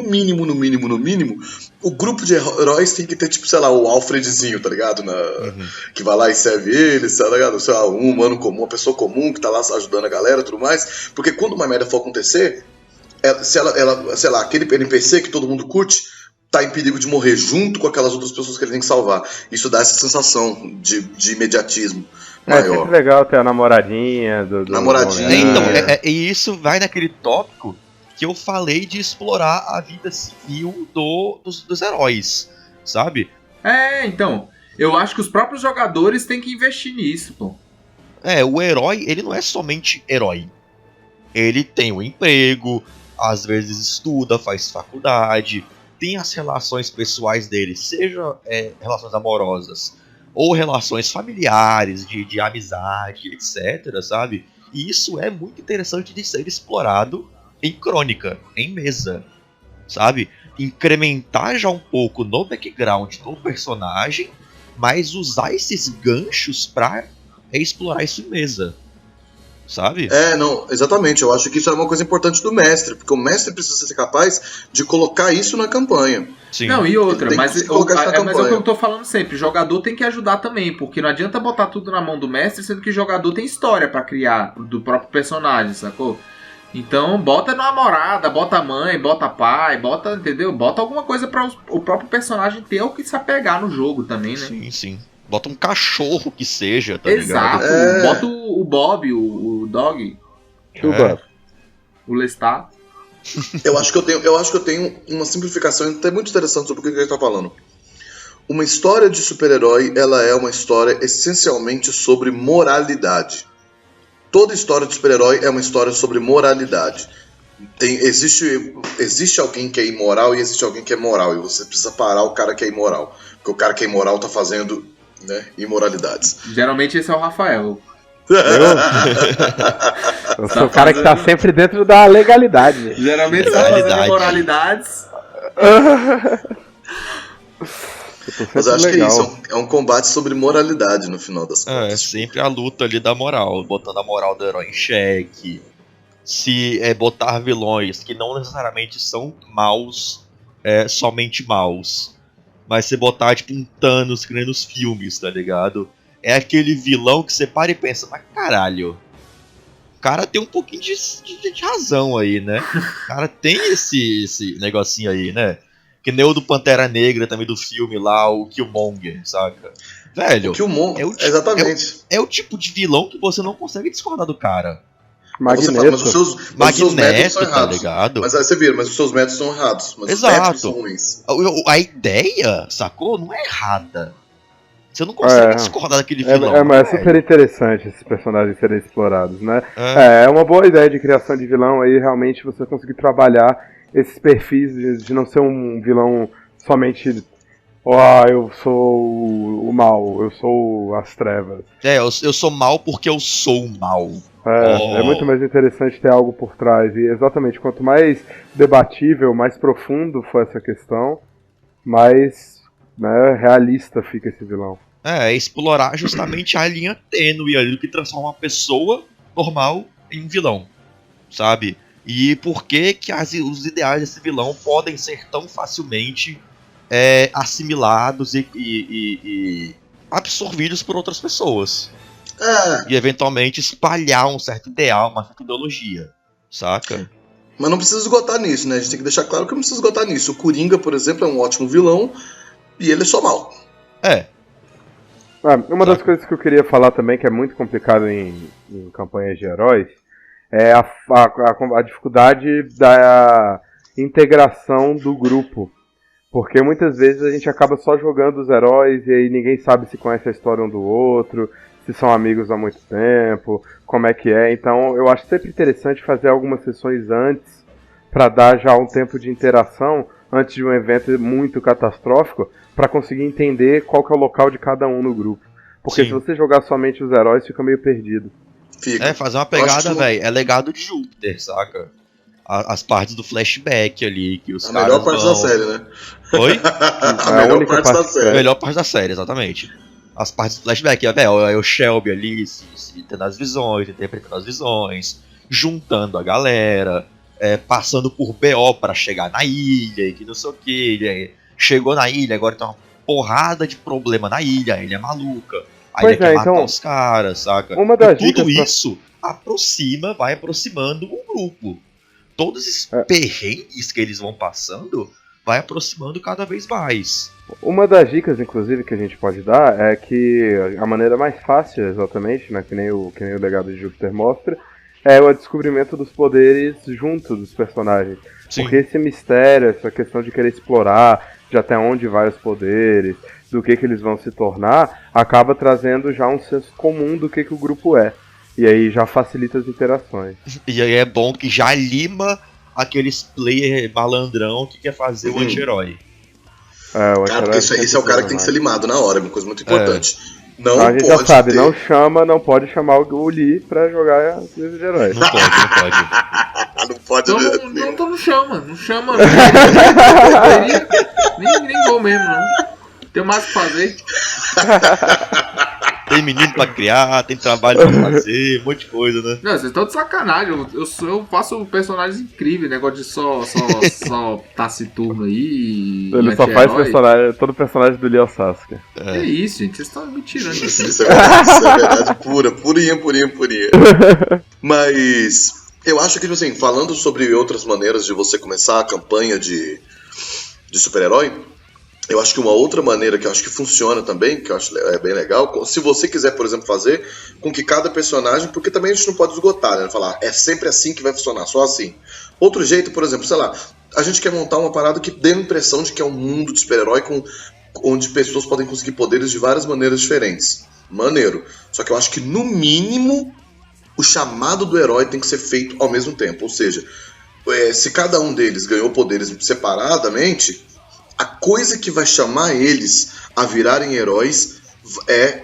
o grupo de heróis tem que ter, tipo, sei lá, o Alfredzinho, tá ligado? Que vai lá e serve eles, tá ligado? Sei lá, um humano comum, uma pessoa comum que tá lá ajudando a galera e tudo mais. Porque quando uma merda for acontecer, sei lá, aquele NPC que todo mundo curte tá em perigo de morrer junto com aquelas outras pessoas que ele tem que salvar. Isso dá essa sensação de imediatismo maior. É sempre legal ter a namoradinha do namoradinha. Então, e isso vai naquele tópico que eu falei de explorar a vida civil dos heróis, sabe? Então, eu acho que os próprios jogadores têm que investir nisso, pô. O herói, ele não é somente herói. Ele tem um emprego, às vezes estuda, faz faculdade, tem as relações pessoais dele, seja relações amorosas ou relações familiares, de amizade, etc, sabe? E isso é muito interessante de ser explorado em crônica, em mesa, sabe? Incrementar já um pouco no background do personagem, mas usar esses ganchos pra explorar isso em mesa, sabe? Não, exatamente. Eu acho que isso é uma coisa importante do mestre, porque o mestre precisa ser capaz de colocar isso na campanha. Sim. Não, e outra, mas é o que eu tô falando sempre, jogador tem que ajudar também, porque não adianta botar tudo na mão do mestre, sendo que o jogador tem história pra criar do próprio personagem, sacou? Então, bota namorada, bota mãe, bota pai, bota, entendeu? Bota alguma coisa pra o próprio personagem ter o que se apegar no jogo também, né? Sim, sim. Bota um cachorro que seja, tá Exato. ligado? Bota o Bob, o Dog, o Lestat. Eu acho que eu tenho uma simplificação até muito interessante sobre o que a gente tá falando. Uma história de super-herói, ela é uma história essencialmente sobre moralidade. Toda história de super-herói é uma história sobre moralidade. Existe alguém que é imoral e existe alguém que é moral. E você precisa parar o cara que é imoral. Porque o cara que é imoral tá fazendo, né, imoralidades. Geralmente esse é o Rafael. Eu sou o cara que tá sempre dentro da legalidade. Geralmente você tá fazendo imoralidades. Mas eu acho que é isso, é um combate sobre moralidade no final das contas. É sempre a luta ali da moral, botando a moral do herói em xeque. Se botar vilões que não necessariamente são maus, somente maus. Mas se botar tipo um Thanos que nem nos filmes, tá ligado? É aquele vilão que você para e pensa, mas caralho, o cara tem um pouquinho de razão aí, né? O cara tem esse negocinho aí, né? Que nem o do Pantera Negra também do filme lá, o Killmonger, saca? Velho, exatamente. É o tipo de vilão que você não consegue discordar do cara. Magneto, mas os seus métodos são errados, tá ligado? Mas aí você vira, mas os seus métodos são errados. Mas exato. Os métodos são ruins. A ideia, sacou? Não é errada. Você não consegue discordar daquele vilão. Mas é super interessante esses personagens serem explorados, né? É uma boa ideia de criação de vilão aí, realmente você conseguir trabalhar esses perfis de não ser um vilão somente eu sou o mal, eu sou as trevas. Eu sou mal porque eu sou o mal. É muito mais interessante ter algo por trás. E exatamente, quanto mais debatível, mais profundo for essa questão, mais realista fica esse vilão. Explorar justamente a linha tênue ali do que transforma uma pessoa normal em um vilão, sabe? E por que os ideais desse vilão podem ser tão facilmente assimilados e absorvidos por outras pessoas. E eventualmente espalhar um certo ideal, uma certa ideologia, saca? Mas não precisa esgotar nisso, né? A gente tem que deixar claro que não precisa esgotar nisso. O Coringa, por exemplo, é um ótimo vilão e ele é só mal. Uma das coisas que eu queria falar também, que é muito complicado em campanhas de heróis, é a dificuldade da integração do grupo. Porque muitas vezes a gente acaba só jogando os heróis e aí ninguém sabe se conhece a história um do outro, se são amigos há muito tempo, como é que é. Então eu acho sempre interessante fazer algumas sessões antes, para dar já um tempo de interação, antes de um evento muito catastrófico, para conseguir entender qual que é o local de cada um no grupo. Porque se você jogar somente os heróis, fica meio perdido. Fazer uma pegada, velho, é legado de Júpiter, saca? As partes do flashback ali, que os caras melhor parte da série, né? Oi? A melhor parte da série. A melhor parte da série, exatamente. As partes do flashback, é o Shelby ali, se tendo as visões, interpretando as visões, juntando a galera, passando por BO pra chegar na ilha, e que não sei o que. Chegou na ilha, agora tem uma porrada de problema na ilha, a ilha é maluca. Aí ele quer matar os caras, saca? Tudo isso vai aproximando o grupo. Todos esses perrengues que eles vão passando vai aproximando cada vez mais. Uma das dicas, inclusive, que a gente pode dar é que a maneira mais fácil, exatamente, né, que nem o legado de Júpiter mostra, é o descobrimento dos poderes junto dos personagens. Sim. Porque esse mistério, essa questão de querer explorar de até onde vai os poderes, do que eles vão se tornar, acaba trazendo já um senso comum do que o grupo é. E aí já facilita as interações. E aí é bom que já lima aqueles player malandrão que quer fazer o anti-herói. Cara, porque esse é o cara que tem que ser limado na hora, é uma coisa muito importante. Não a gente já sabe, não pode chamar o Lee pra jogar as livros de herói. Não pode. Não pode. Então não chama. nem vou mesmo, não. Tem mais o que fazer. Tem menino pra criar, tem trabalho pra fazer, um monte de coisa, né? Não, vocês estão de sacanagem. Eu faço personagens incríveis, negócio de só taciturno aí. Ele só faz todo personagem do Lee é o Sasuke. É isso, gente. Vocês estão me tirando disso. Isso é verdade pura. Purinha. Mas eu acho que, assim, falando sobre outras maneiras de você começar a campanha de super-herói, eu acho que uma outra maneira que eu acho que funciona também, que eu acho bem legal, se você quiser, por exemplo, fazer com que cada personagem, porque também a gente não pode esgotar, né? Falar, é sempre assim que vai funcionar, só assim. Outro jeito, por exemplo, sei lá, a gente quer montar uma parada que dê a impressão de que é um mundo de super-herói onde pessoas podem conseguir poderes de várias maneiras diferentes. Maneiro. Só que eu acho que, no mínimo, o chamado do herói tem que ser feito ao mesmo tempo. Ou seja, se cada um deles ganhou poderes separadamente, a coisa que vai chamar eles a virarem heróis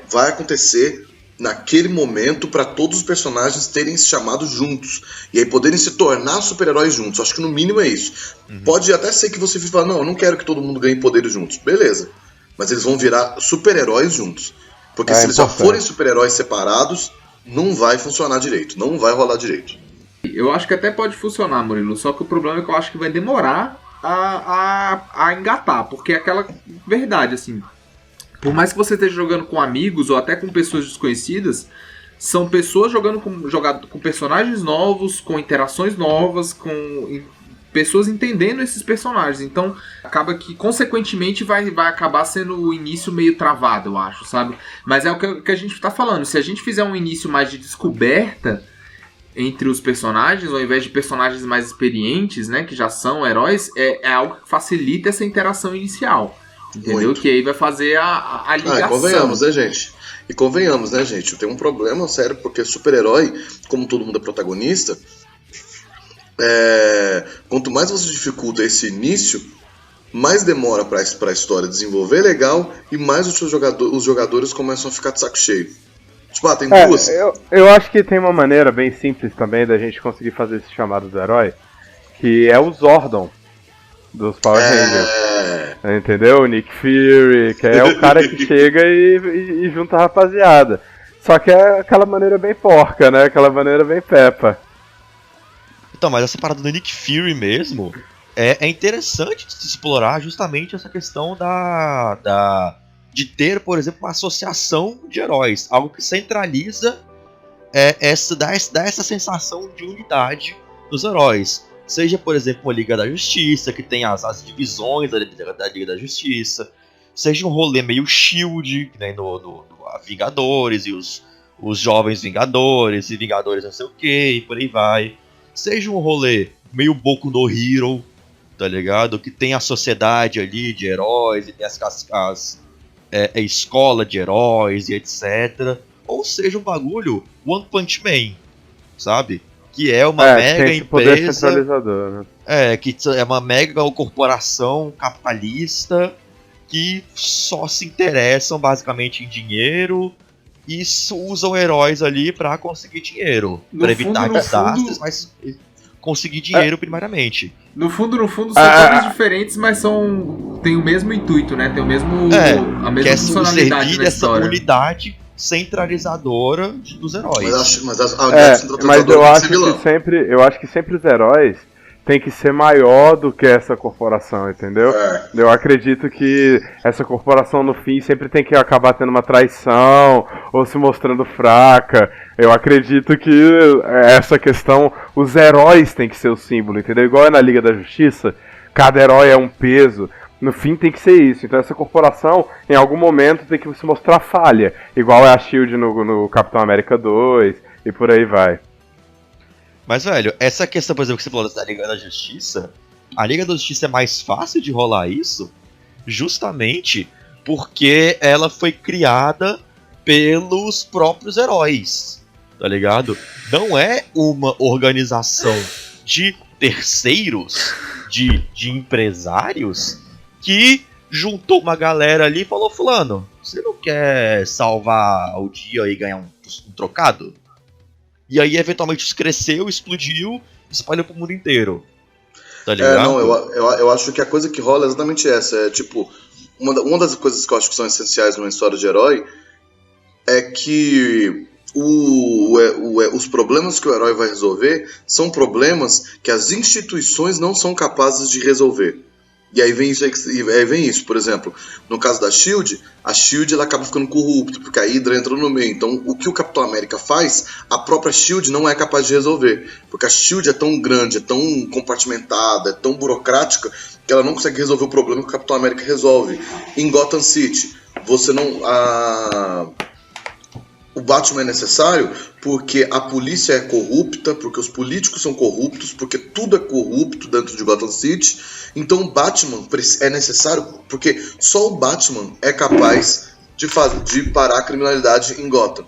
vai acontecer naquele momento para todos os personagens terem se chamado juntos. E aí poderem se tornar super-heróis juntos. Acho que no mínimo é isso. Pode até ser que você fale, não, eu não quero que todo mundo ganhe poderes juntos. Beleza. Mas eles vão virar super-heróis juntos. Porque se eles já forem super-heróis separados, não vai funcionar direito. Não vai rolar direito. Eu acho que até pode funcionar, Murilo. Só que o problema é que eu acho que vai demorar a engatar, porque é aquela verdade, assim, por mais que você esteja jogando com amigos ou até com pessoas desconhecidas, são pessoas jogando com personagens novos, com interações novas, com pessoas entendendo esses personagens, então acaba que consequentemente vai acabar sendo o início meio travado, eu acho, sabe? Mas é o que a gente tá falando, se a gente fizer um início mais de descoberta entre os personagens, ao invés de personagens mais experientes, né, que já são heróis, é algo que facilita essa interação inicial, entendeu? Muito. Que aí vai fazer a ligação. Convenhamos, né, gente? E convenhamos, né, gente? Eu tenho um problema sério, porque super-herói, como todo mundo é protagonista, quanto mais você dificulta esse início, mais demora pra história desenvolver legal e mais os jogadores começam a ficar de saco cheio. Tipo, tem duas. Eu acho que tem uma maneira bem simples também da gente conseguir fazer esse chamado do herói, que é o Zordon dos Power Rangers. Entendeu? O Nick Fury, que é o cara que chega e junta a rapaziada. Só que é aquela maneira bem porca, né? Aquela maneira bem peppa. Então, mas essa parada do Nick Fury mesmo é interessante de se explorar justamente essa questão de ter, por exemplo, uma associação de heróis, algo que centraliza dá essa sensação de unidade dos heróis. Seja, por exemplo, uma Liga da Justiça, que tem as divisões da Liga da Justiça, seja um rolê meio S.H.I.E.L.D., que tem no Vingadores, e os Jovens Vingadores, e Vingadores não sei o que, e por aí vai. Seja um rolê meio Boku no Hero, tá ligado? Que tem a sociedade ali de heróis, e tem a escola de heróis e etc. Ou seja, um bagulho One Punch Man, sabe? Que é uma mega empresa. Centralizador, né? Que é uma mega corporação capitalista que só se interessam basicamente em dinheiro e usam heróis ali pra conseguir dinheiro. Pra evitar desastres, mas conseguir dinheiro primariamente. No fundo, são coisas diferentes, mas tem o mesmo intuito, né? Tem o mesmo a mesma funcionalidade na história. Essa unidade centralizadora dos heróis. Mas eu acho que sempre os heróis têm que ser maior do que essa corporação, entendeu? Eu acredito que essa corporação no fim sempre tem que acabar tendo uma traição ou se mostrando fraca. Eu acredito que essa questão, os heróis têm que ser o símbolo, entendeu? Igual é na Liga da Justiça, cada herói é um peso. No fim tem que ser isso. Então essa corporação, em algum momento, tem que se mostrar falha. Igual é a S.H.I.E.L.D. no Capitão América 2 e por aí vai. Mas, velho, essa questão, por exemplo, que você falou da Liga da Justiça, a Liga da Justiça é mais fácil de rolar isso justamente porque ela foi criada pelos próprios heróis, tá ligado? Não é uma organização de terceiros, de empresários, que juntou uma galera ali e falou: fulano, você não quer salvar o dia e ganhar um trocado? E aí, eventualmente, isso cresceu, explodiu, espalhou pro mundo inteiro. Tá ligado? Não, eu acho que a coisa que rola é exatamente essa. É tipo, uma das coisas que eu acho que são essenciais numa história de herói é que os problemas que o herói vai resolver são problemas que as instituições não são capazes de resolver. E aí vem isso, por exemplo, no caso da SHIELD, a SHIELD ela acaba ficando corrupta, porque a Hydra entra no meio. Então, o que o Capitão América faz, a própria SHIELD não é capaz de resolver. Porque a SHIELD é tão grande, é tão compartimentada, é tão burocrática, que ela não consegue resolver o problema que o Capitão América resolve. Em Gotham City, você não... O Batman é necessário porque a polícia é corrupta, porque os políticos são corruptos, porque tudo é corrupto dentro de Gotham City. Então o Batman é necessário porque só o Batman é capaz de parar a criminalidade em Gotham.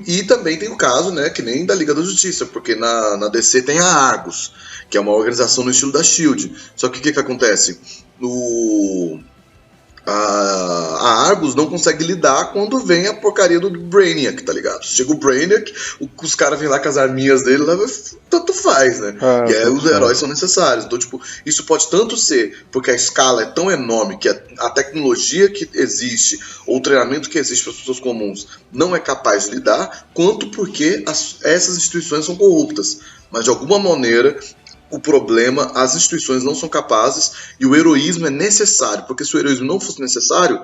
E também tem o caso, né, que nem da Liga da Justiça, porque na DC tem a Argus, que é uma organização no estilo da SHIELD. Só que o que acontece? A Argus não consegue lidar quando vem a porcaria do Brainiac, tá ligado? Chega o Brainiac, os caras vêm lá com as arminhas dele, tanto faz, né? E aí os heróis são necessários. Então, tipo, isso pode tanto ser porque a escala é tão enorme que a tecnologia que existe, ou o treinamento que existe para as pessoas comuns não é capaz de lidar, quanto porque essas instituições são corruptas. Mas de alguma maneira... O problema, as instituições não são capazes e o heroísmo é necessário, porque se o heroísmo não fosse necessário,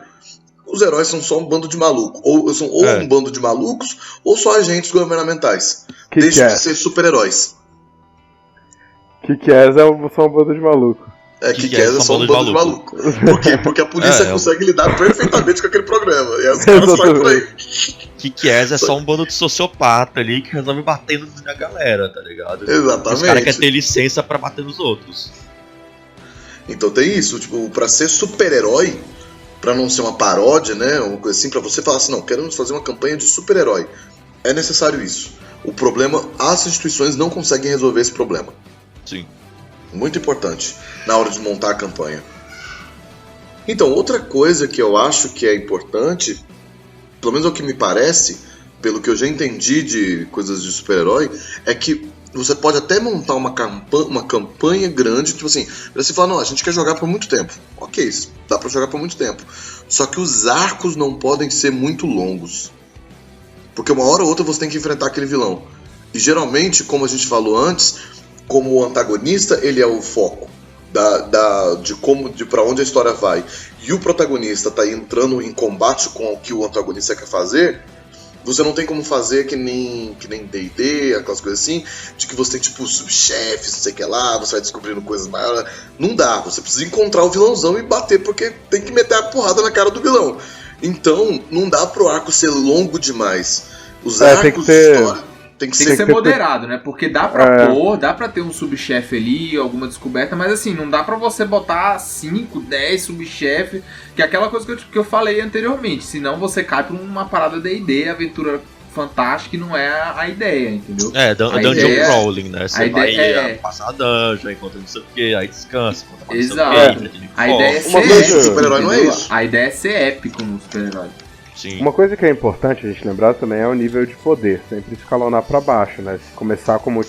os heróis são só um bando de malucos, ou são um bando de malucos, ou só agentes governamentais. Deixam de ser super-heróis. Kick-Ass é só um bando de maluco. Kick-Ass é só um bando de maluco. Por quê? Porque a polícia consegue lidar perfeitamente com aquele programa. E as caras saem por aí. Kick-Ass é só um bando de sociopata ali que resolve bater na galera, tá ligado? Exatamente. Os caras querem ter licença pra bater nos outros. Então tem isso, tipo, pra ser super-herói, pra não ser uma paródia, né? Uma coisa assim, pra você falar assim, não, queremos fazer uma campanha de super-herói. É necessário isso. O problema, as instituições não conseguem resolver esse problema. Sim. Muito importante na hora de montar a campanha. Então, outra coisa que eu acho que é importante, pelo menos é o que me parece, pelo que eu já entendi de coisas de super-herói, é que você pode até montar uma campanha grande, tipo assim, você fala, não, a gente quer jogar por muito tempo. Ok, dá pra jogar por muito tempo. Só que os arcos não podem ser muito longos. Porque uma hora ou outra você tem que enfrentar aquele vilão. E geralmente, como a gente falou antes, como o antagonista, ele é o foco de pra onde a história vai. E o protagonista tá entrando em combate com o que o antagonista quer fazer. Você não tem como fazer que nem D&D, aquelas coisas assim, de que você tem tipo subchefes, não sei o que lá, você vai descobrindo coisas maiores. Não dá, você precisa encontrar o vilãozão e bater, porque tem que meter a porrada na cara do vilão. Então, não dá pro arco ser longo demais. Os arcos de história tem que ser moderado, né? Porque dá pra ter um subchefe ali, alguma descoberta, mas assim, não dá pra você botar 5, 10 subchefes, que é aquela coisa que eu falei anteriormente, senão você cai pra uma parada D&D, aventura fantástica, e não é a ideia, entendeu? Dungeon crawling, né? Você vai passar a dungeon, encontra não sei o que, aí descansa, exato. A ideia é ser épico, super-herói não é isso. A ideia é ser épico no super-herói. Sim. Uma coisa que é importante a gente lembrar também é o nível de poder, sempre escalonar pra baixo, né? Se começar como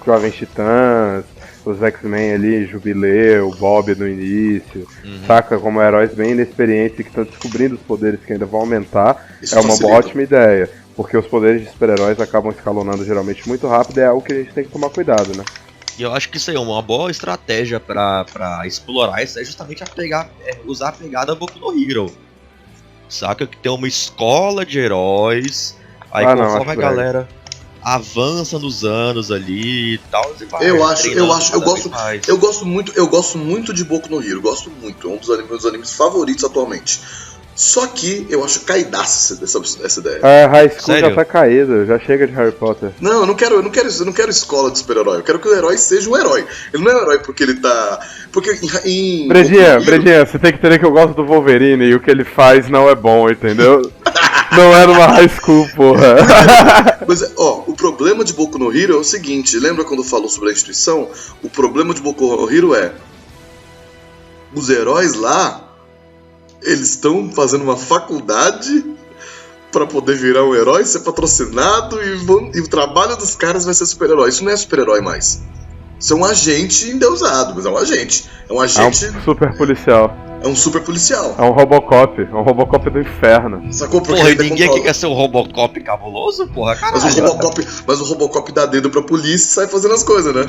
Jovens Titãs, os X-Men ali, Jubileu, Bob no início, saca? Como heróis bem inexperientes que estão descobrindo os poderes que ainda vão aumentar, é uma ótima ideia, porque os poderes de super-heróis acabam escalonando geralmente muito rápido e é algo que a gente tem que tomar cuidado, né? E eu acho que isso aí é uma boa estratégia pra explorar isso, é justamente usar a pegada Boku no Hero. Saca? Que tem uma escola de heróis, aí conforme a galera avança nos anos ali e tal, você vai eu gosto muito de Boku no Hero, gosto muito, é um dos meus animes favoritos atualmente. Só que eu acho caidaço essa ideia. A High School Sério? já tá caída, já chega de Harry Potter. Não, eu não quero escola de super-herói. Eu quero que o herói seja um herói. Ele não é um herói porque ele tá... Porque em Bredinha, você tem que entender que eu gosto do Wolverine e o que ele faz não é bom, entendeu? Não é numa High School, porra. Mas, ó, o problema de Boku no Hero é o seguinte. Lembra quando falou sobre a instituição? O problema de Boku no Hero é... Os heróis lá... Eles estão fazendo uma faculdade pra poder virar um herói, ser patrocinado e o trabalho dos caras vai ser super-herói. Isso não é super-herói mais. Isso é um agente endeusado, mas é um agente. É um agente... É um super policial. É um super policial. É um Robocop. É um Robocop do inferno. Sacou? Porque Porra, e ainda ninguém aqui controla. quer ser um Robocop cabuloso, porra, caralho. Mas o Robocop dá dedo pra polícia e sai fazendo as coisas, né?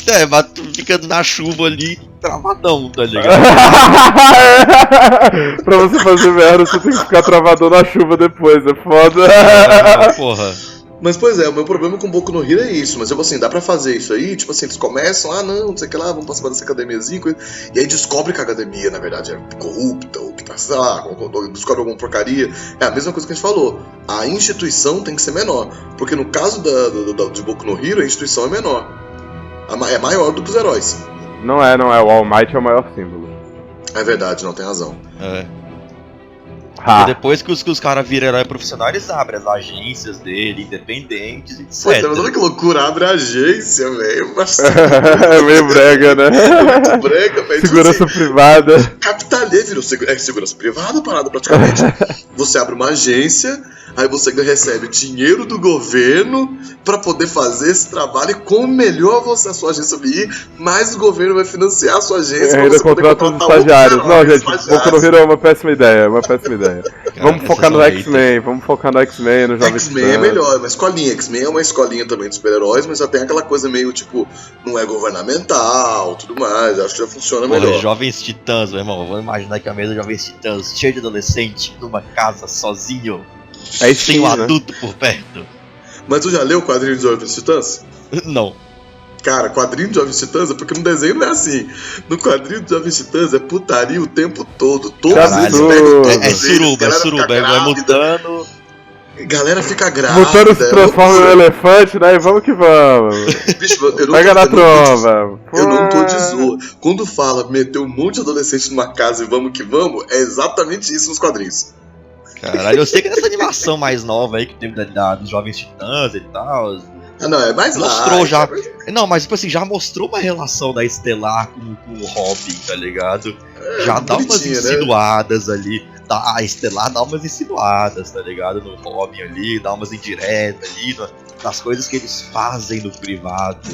É, mas tu fica na chuva ali, travadão, tá ligado? Pra você fazer merda, você tem que ficar travadão na chuva depois, é foda. Porra. Mas, pois é, o meu problema com o Boku no Hero é isso. Mas, tipo assim, dá pra fazer isso aí. Tipo assim, eles começam, não sei o que lá, vamos participar dessa academiazinha. E aí descobre que a academia, na verdade, é corrupta, ou que tá, sei lá, descobre alguma porcaria. É a mesma coisa que a gente falou. A instituição tem que ser menor. Porque no caso de Boku no Hero, a instituição é menor. É maior do que os heróis. Não é. O All Might é o maior símbolo. É verdade, não tem razão. É. Ha. E depois que os caras viram herói profissional, eles abrem as agências dele, independentes, etc. Pois é, mas olha que loucura, abre a agência, velho. É meio brega, né? Muito brega, velho. Segurança privada. Capitalismo virou segurança privada, parada praticamente. Você abre uma agência, aí você recebe dinheiro do governo pra poder fazer esse trabalho. E como melhor a sua agência vir, mais o governo vai financiar a sua agência. Pra Ainda você poder contrata os estagiários. Não, gente, Boku no Hero é uma péssima ideia. Vamos focar no X-Men, no Jovem X-Men é melhor, é uma escolinha. X-Men é uma escolinha também de super-heróis, mas já tem aquela coisa meio tipo, não é governamental, tudo mais. Acho que já funciona Porra, melhor. Jovens Titãs, meu irmão. Vou imaginar que a mesa de Jovens Titãs, cheio de adolescente, numa casa, sozinho, É sem um né? adulto por perto. Mas tu já leu o quadrinho de Jovens Titãs? Não. Cara, quadrinho de Jovens Titãs é porque no desenho não é assim. No quadrinho de Jovens Titãs é putaria o tempo todo. Todos Caralho. eles pegam todos É eles, suruba, galera fica vai grávida, mudando. galera fica grávida. Mutano se transforma em um elefante, né? E vamos que vamos. Bicho, eu não Pega na eu não tô de- tromba. Eu não tô de zoa. Quando fala meter um monte de adolescente numa casa e vamos que vamos, é exatamente isso nos quadrinhos. Caralho, eu sei que nessa animação mais nova aí que teve dos Jovens Titãs e tal. Ah, não, é mais Mostrou light, já. é- Não, mas tipo assim, já mostrou uma relação da Estelar com o Robin, tá ligado? Já dá umas bonitinha, né? insinuadas ali. A Estelar dá umas insinuadas, tá ligado? No Robin ali, dá umas indiretas ali, nas coisas que eles fazem no privado.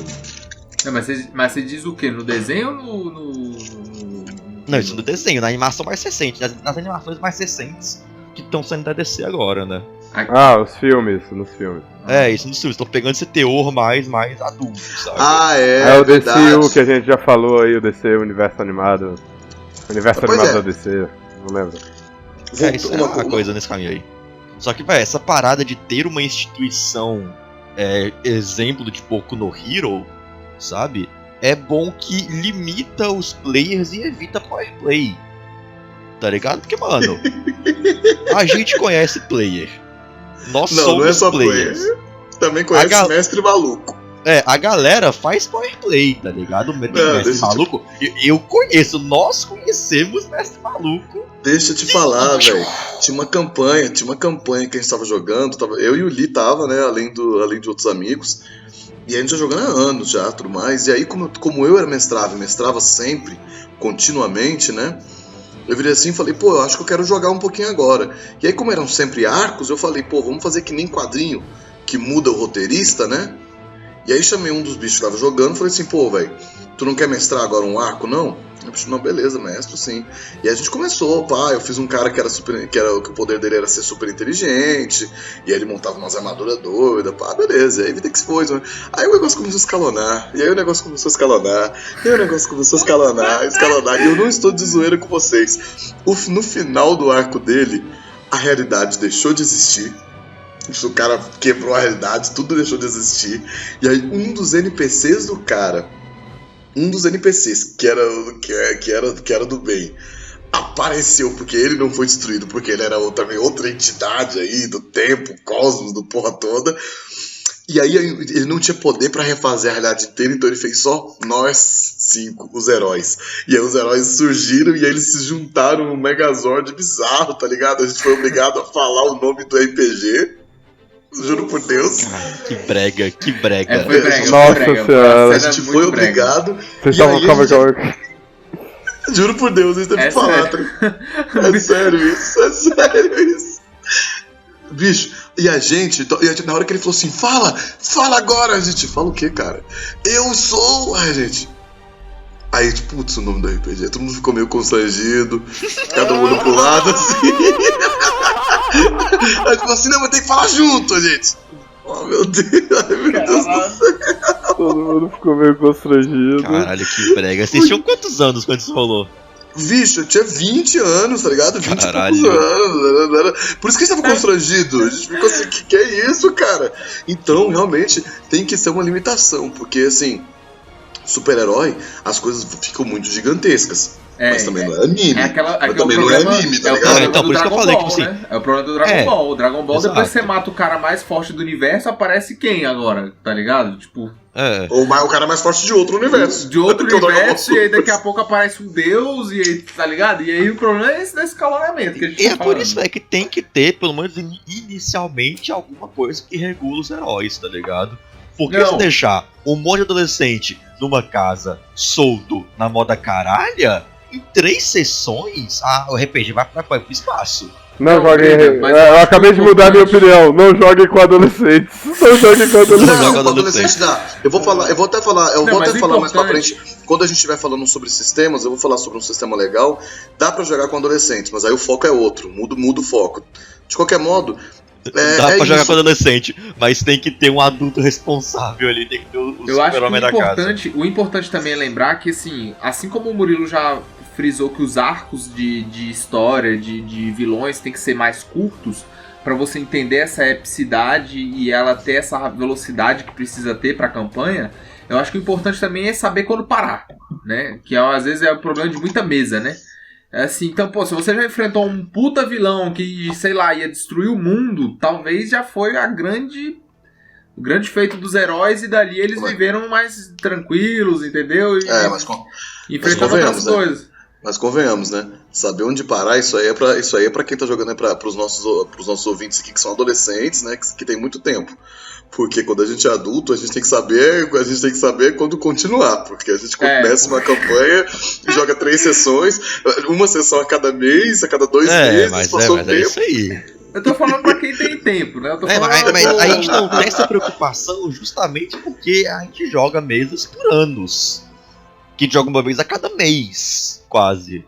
Não, mas você diz o quê? No desenho ou Não, isso no desenho, na animação mais recente, nas animações mais recentes que estão saindo da DC agora, né? Ah, nos filmes. É, isso nos filmes, estão pegando esse teor mais adulto, sabe? Ah, É o verdade. DCU que a gente já falou aí, o DC, o Universo Animado. Universo Pois Animado é. da DC, não lembro. Isso é uma coisa nesse caminho aí. Só que, véi, essa parada de ter uma instituição exemplo de Boku no Hero, sabe? É bom que limita os players e evita power play. Tá ligado? Porque, mano, a gente conhece player. Nós somos não é só players. player. Também conhece Mestre Maluco. A galera faz power play, tá ligado? Mestre deixa Maluco, eu conheço, nós conhecemos Mestre Maluco. Deixa eu te falar, velho. Tinha uma campanha que a gente tava jogando. Eu e o Lee tava, né? Além de outros amigos. E a gente já jogando há anos já, tudo mais. E aí, como eu era mestrava sempre, continuamente, né? Eu virei assim e falei, pô, eu acho que eu quero jogar um pouquinho agora. E aí, como eram sempre arcos, eu falei, pô, vamos fazer que nem quadrinho, que muda o roteirista, né? E aí chamei um dos bichos que tava jogando e falei assim, pô, velho, tu não quer mestrar agora um arco, não? Eu bicho, não, beleza, mestro, sim. E aí a gente começou, pá, eu fiz um cara que o poder dele era ser super inteligente, e aí ele montava umas armaduras doidas, pá, beleza, e aí vida que se foi. Aí o negócio começou a escalonar, e o negócio começou a escalonar, e eu não estou de zoeira com vocês. No final do arco dele, a realidade deixou de existir. O cara quebrou a realidade, tudo deixou de existir. E aí um dos NPCs do cara, que era do bem, apareceu, porque ele não foi destruído, porque ele era também outra entidade aí do tempo, cosmos, do porra toda. E aí ele não tinha poder pra refazer a realidade inteira, então ele fez só nós 5, os heróis. E aí os heróis surgiram e aí eles se juntaram num Megazord bizarro, tá ligado? A gente foi obrigado a falar o nome do RPG. Juro por Deus. Que brega, que brega. Foi brega, Nossa foi brega. senhora. A gente foi obrigado. Vocês E aí estavam. Calma, a gente- calma. Juro por Deus, isso teve que falar. É sério isso. Bicho, e a gente, na hora que ele falou assim, fala agora, a gente, fala o quê, cara? Eu sou, a gente. Aí, tipo, putz, o nome do RPG, todo mundo ficou meio constrangido, cada um olhou pro lado, assim. Aí falou assim, não, mas tem que falar junto, gente. Oh, meu Deus, ai, meu Deus do céu. Todo mundo ficou meio constrangido. Caralho, que brega. Vocês tinham quantos anos quando isso rolou? Vixe, eu tinha 20 anos, tá ligado? 20 e Caralho. poucos anos. Por isso que a gente tava constrangido. A gente ficou assim, que é isso, cara? Então, realmente, tem que ser uma limitação. Porque, assim, super-herói, as coisas ficam muito gigantescas. Mas também não é anime. Mas também não é anime, tá ligado? Então, por isso que eu falei, tipo assim, né? É o problema do Dragon Ball. O Dragon Ball, depois que você mata o cara mais forte do universo, aparece quem agora? Tá ligado? Tipo... Ou o cara mais forte de outro universo. De outro universo, e aí daqui a pouco aparece um deus, e aí, tá ligado? E aí o problema é esse escalonamento que a gente E tá é por falando. isso que tem que ter, pelo menos inicialmente, alguma coisa que regula os heróis, tá ligado? Porque Não. se deixar um monte de adolescente numa casa solto na moda caralha, em 3 sessões, o RPG vai pro espaço. Não Não, joguem. beleza, mas Eu acabei de mudar minha opinião. Não joguem com adolescentes. Não joguem com adolescentes. Não joga Não, adolescente dá. Eu vou até falar mais pra frente. Quando a gente estiver falando sobre sistemas, eu vou falar sobre um sistema legal. Dá pra jogar com adolescentes, mas aí o foco é outro. Muda o foco. De qualquer modo, Dá pra jogar isso. com adolescente, mas tem que ter um adulto responsável ali, tem que ter o Eu acho que super-homem da casa. o importante também é lembrar que, assim como o Murilo já frisou que os arcos de história, de vilões, tem que ser mais curtos, pra você entender essa epicidade e ela ter essa velocidade que precisa ter pra campanha, eu acho que o importante também é saber quando parar, né? Que às vezes é o problema de muita mesa, né? É assim, então, pô, se você já enfrentou um puta vilão que, sei lá, ia destruir o mundo, talvez já foi o grande feito dos heróis e dali eles viveram mais tranquilos, entendeu? E enfrentando outras coisas. Mas convenhamos, né? Saber onde parar, isso aí é pra quem tá jogando, é pros nossos ouvintes aqui que são adolescentes, né? Que tem muito tempo. Porque quando a gente é adulto, a gente tem que saber quando continuar. Porque a gente começa uma campanha e joga 3 sessões, uma sessão a cada mês, a cada 2 meses, mas passou o é tempo. isso aí. Eu tô falando pra quem tem tempo, né? Eu tô falando Mas a gente não tem essa preocupação justamente porque a gente joga mesas por anos. Que a gente joga uma vez a cada mês, quase.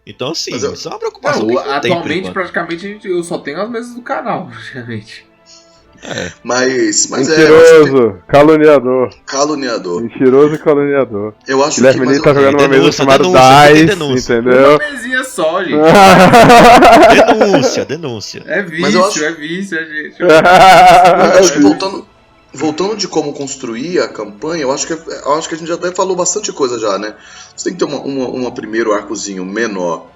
Então, assim, isso é uma preocupação que a gente não tem, por atualmente, enquanto. praticamente, eu só tenho as mesas do canal, praticamente. Mas Mentiroso, caluniador. Mentiroso e caluniador. Eu acho Guilherme Lin tá jogando uma mesa chamada DICE, entendeu? Uma mesinha só, gente. Denúncia. É vício, gente. Eu acho que voltando de como construir a campanha, eu acho que a gente já até falou bastante coisa já, né? Você tem que ter uma primeiro arcozinho menor,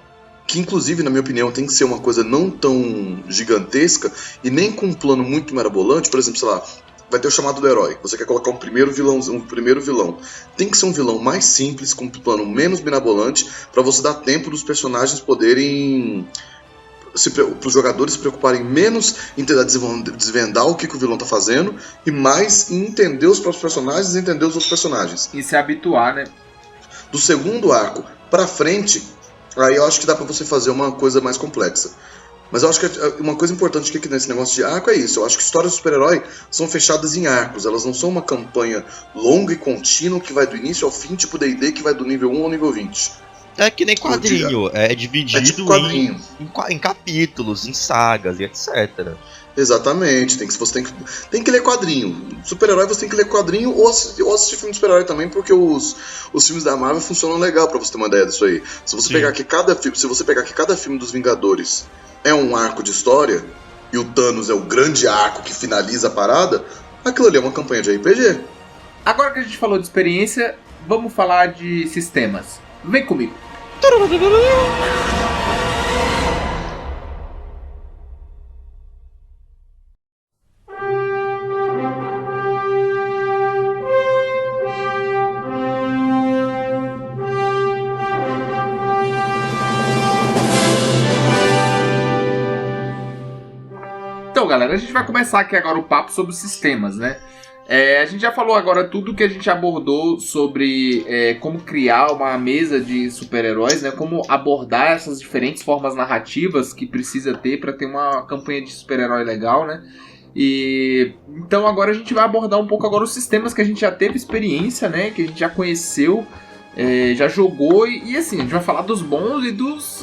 que inclusive, na minha opinião, tem que ser uma coisa não tão gigantesca e nem com um plano muito mirabolante. Por exemplo, sei lá, vai ter o chamado do herói. Você quer colocar um primeiro vilão. Tem que ser um vilão mais simples, com um plano menos mirabolante, pra você dar tempo dos personagens poderem... para os jogadores se preocuparem menos em tentar desvendar o que o vilão tá fazendo e mais em entender os próprios personagens e entender os outros personagens. E se habituar, né? Do segundo arco pra frente, aí eu acho que dá pra você fazer uma coisa mais complexa. Mas eu acho que uma coisa importante aqui nesse negócio de arco é isso. Eu acho que histórias de super-herói são fechadas em arcos. Elas não são uma campanha longa e contínua que vai do início ao fim, tipo D&D, que vai do nível 1 ao nível 20. É que nem quadrinho, é dividido tipo quadrinho. em capítulos, em sagas e etc. Exatamente, você tem que ler quadrinho. Super-herói você tem que ler quadrinho ou assistir filme de super-herói também, porque os filmes da Marvel funcionam legal pra você ter uma ideia disso aí. Se você pegar que cada filme dos Vingadores é um arco de história, e o Thanos é o grande arco que finaliza a parada, aquilo ali é uma campanha de RPG. Agora que a gente falou de experiência, vamos falar de sistemas. Vem comigo. Então, galera, a gente vai começar aqui agora o papo sobre os sistemas, né? A gente já falou agora tudo que a gente abordou sobre como criar uma mesa de super-heróis, né? Como abordar essas diferentes formas narrativas que precisa ter para ter uma campanha de super-herói legal, né? E então agora a gente vai abordar um pouco agora os sistemas que a gente já teve experiência, né? Que a gente já conheceu, já jogou e assim, a gente vai falar dos bons e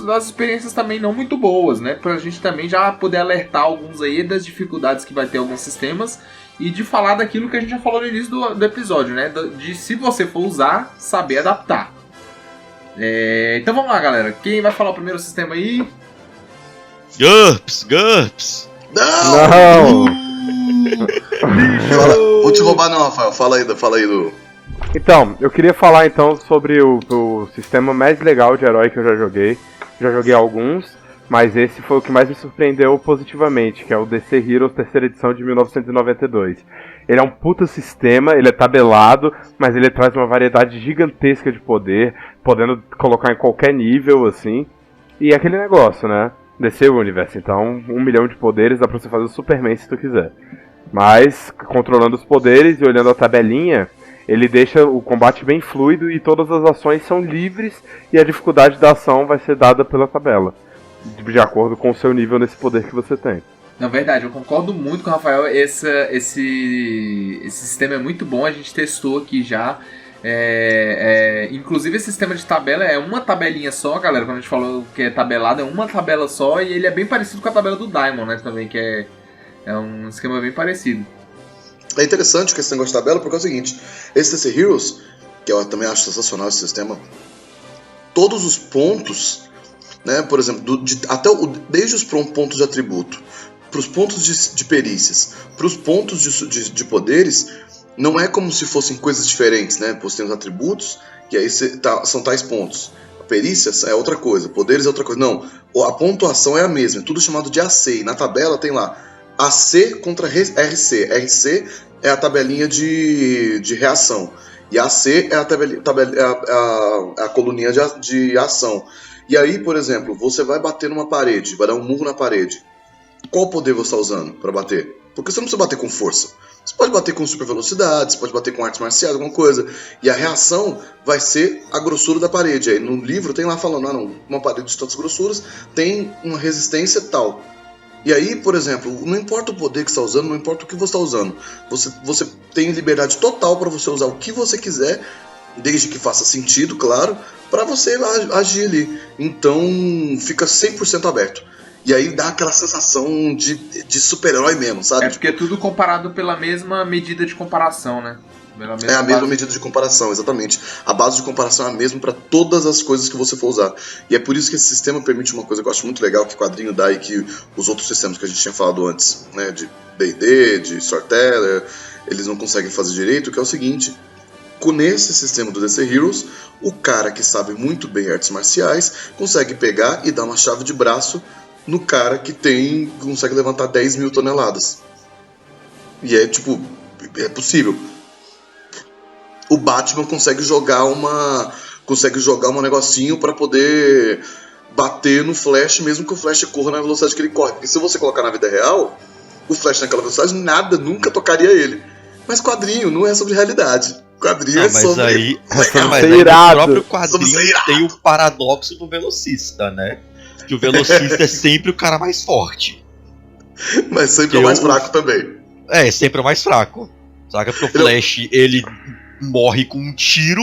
das experiências também não muito boas, né? Pra gente também já poder alertar alguns aí das dificuldades que vai ter alguns sistemas e de falar daquilo que a gente já falou no início do episódio, né? De se você for usar, saber adaptar. Então vamos lá, galera. Quem vai falar o primeiro sistema aí? GURPS! Não! Vou te roubar não, Rafael. Fala aí do... Então, eu queria falar então sobre o sistema mais legal de herói que eu já joguei. Já joguei alguns, mas esse foi o que mais me surpreendeu positivamente, que é o DC Heroes terceira edição de 1992. Ele é um puta sistema, ele é tabelado, mas ele traz uma variedade gigantesca de poder, podendo colocar em qualquer nível, assim. E é aquele negócio, né? DC Universe, então 1 milhão de poderes, dá pra você fazer o Superman se tu quiser. Mas, controlando os poderes e olhando a tabelinha, ele deixa o combate bem fluido e todas as ações são livres e a dificuldade da ação vai ser dada pela tabela, de acordo com o seu nível nesse poder que você tem. Na verdade, eu concordo muito com o Rafael, esse sistema é muito bom, a gente testou aqui já. Inclusive esse sistema de tabela é uma tabelinha só, galera. Quando a gente falou que é tabelado, é uma tabela só. E ele é bem parecido com a tabela do Diamond, né? Também, que é um esquema bem parecido. É interessante que esse negócio de tabela, porque é o seguinte: esse DC Heroes, que eu também acho sensacional esse sistema, todos os pontos, né? Por exemplo, desde os pontos de atributo, para os pontos de perícias, para os pontos de poderes, não é como se fossem coisas diferentes, né? Você tem os atributos, e aí são tais pontos. A perícia é outra coisa, poderes é outra coisa. Não, a pontuação é a mesma, é tudo chamado de AC. E na tabela tem lá AC contra RC. RC é a tabelinha de reação. E AC é a coluninha de ação. E aí, por exemplo, você vai bater numa parede, vai dar um murro na parede. Qual poder você está usando para bater? Porque você não precisa bater com força. Você pode bater com super velocidade, você pode bater com artes marciais, alguma coisa. E a reação vai ser a grossura da parede. Aí no livro tem lá falando, uma parede de tantas grossuras tem uma resistência tal. E aí, por exemplo, não importa o poder que você está usando, não importa o que você está usando. Você tem liberdade total para você usar o que você quiser, desde que faça sentido, claro, para você agir ali. Então fica 100% aberto. E aí dá aquela sensação de super-herói mesmo, sabe? É porque é tudo comparado pela mesma medida de comparação, né? É a mesma medida de comparação, exatamente. A base de comparação é a mesma para todas as coisas que você for usar. E é por isso que esse sistema permite uma coisa que eu acho muito legal, que o quadrinho dá e que os outros sistemas que a gente tinha falado antes, né, de D&D, de Storyteller, eles não conseguem fazer direito, que é o seguinte: nesse sistema do DC Heroes, o cara que sabe muito bem artes marciais consegue pegar e dar uma chave de braço no cara que consegue levantar 10 mil toneladas. E é possível. O Batman consegue jogar um negocinho pra poder bater no Flash, mesmo que o Flash corra na velocidade que ele corre. Porque se você colocar na vida real, o Flash naquela velocidade, nada nunca tocaria ele. Mas quadrinho não é sobre realidade. Quadrinho é sobre... Mas aí o próprio quadrinho tem o paradoxo do velocista, né? Que o velocista é sempre o cara mais forte. Mas sempre o mais fraco também. É, sempre o mais fraco. Saca? Porque o Flash, ele morre com um tiro,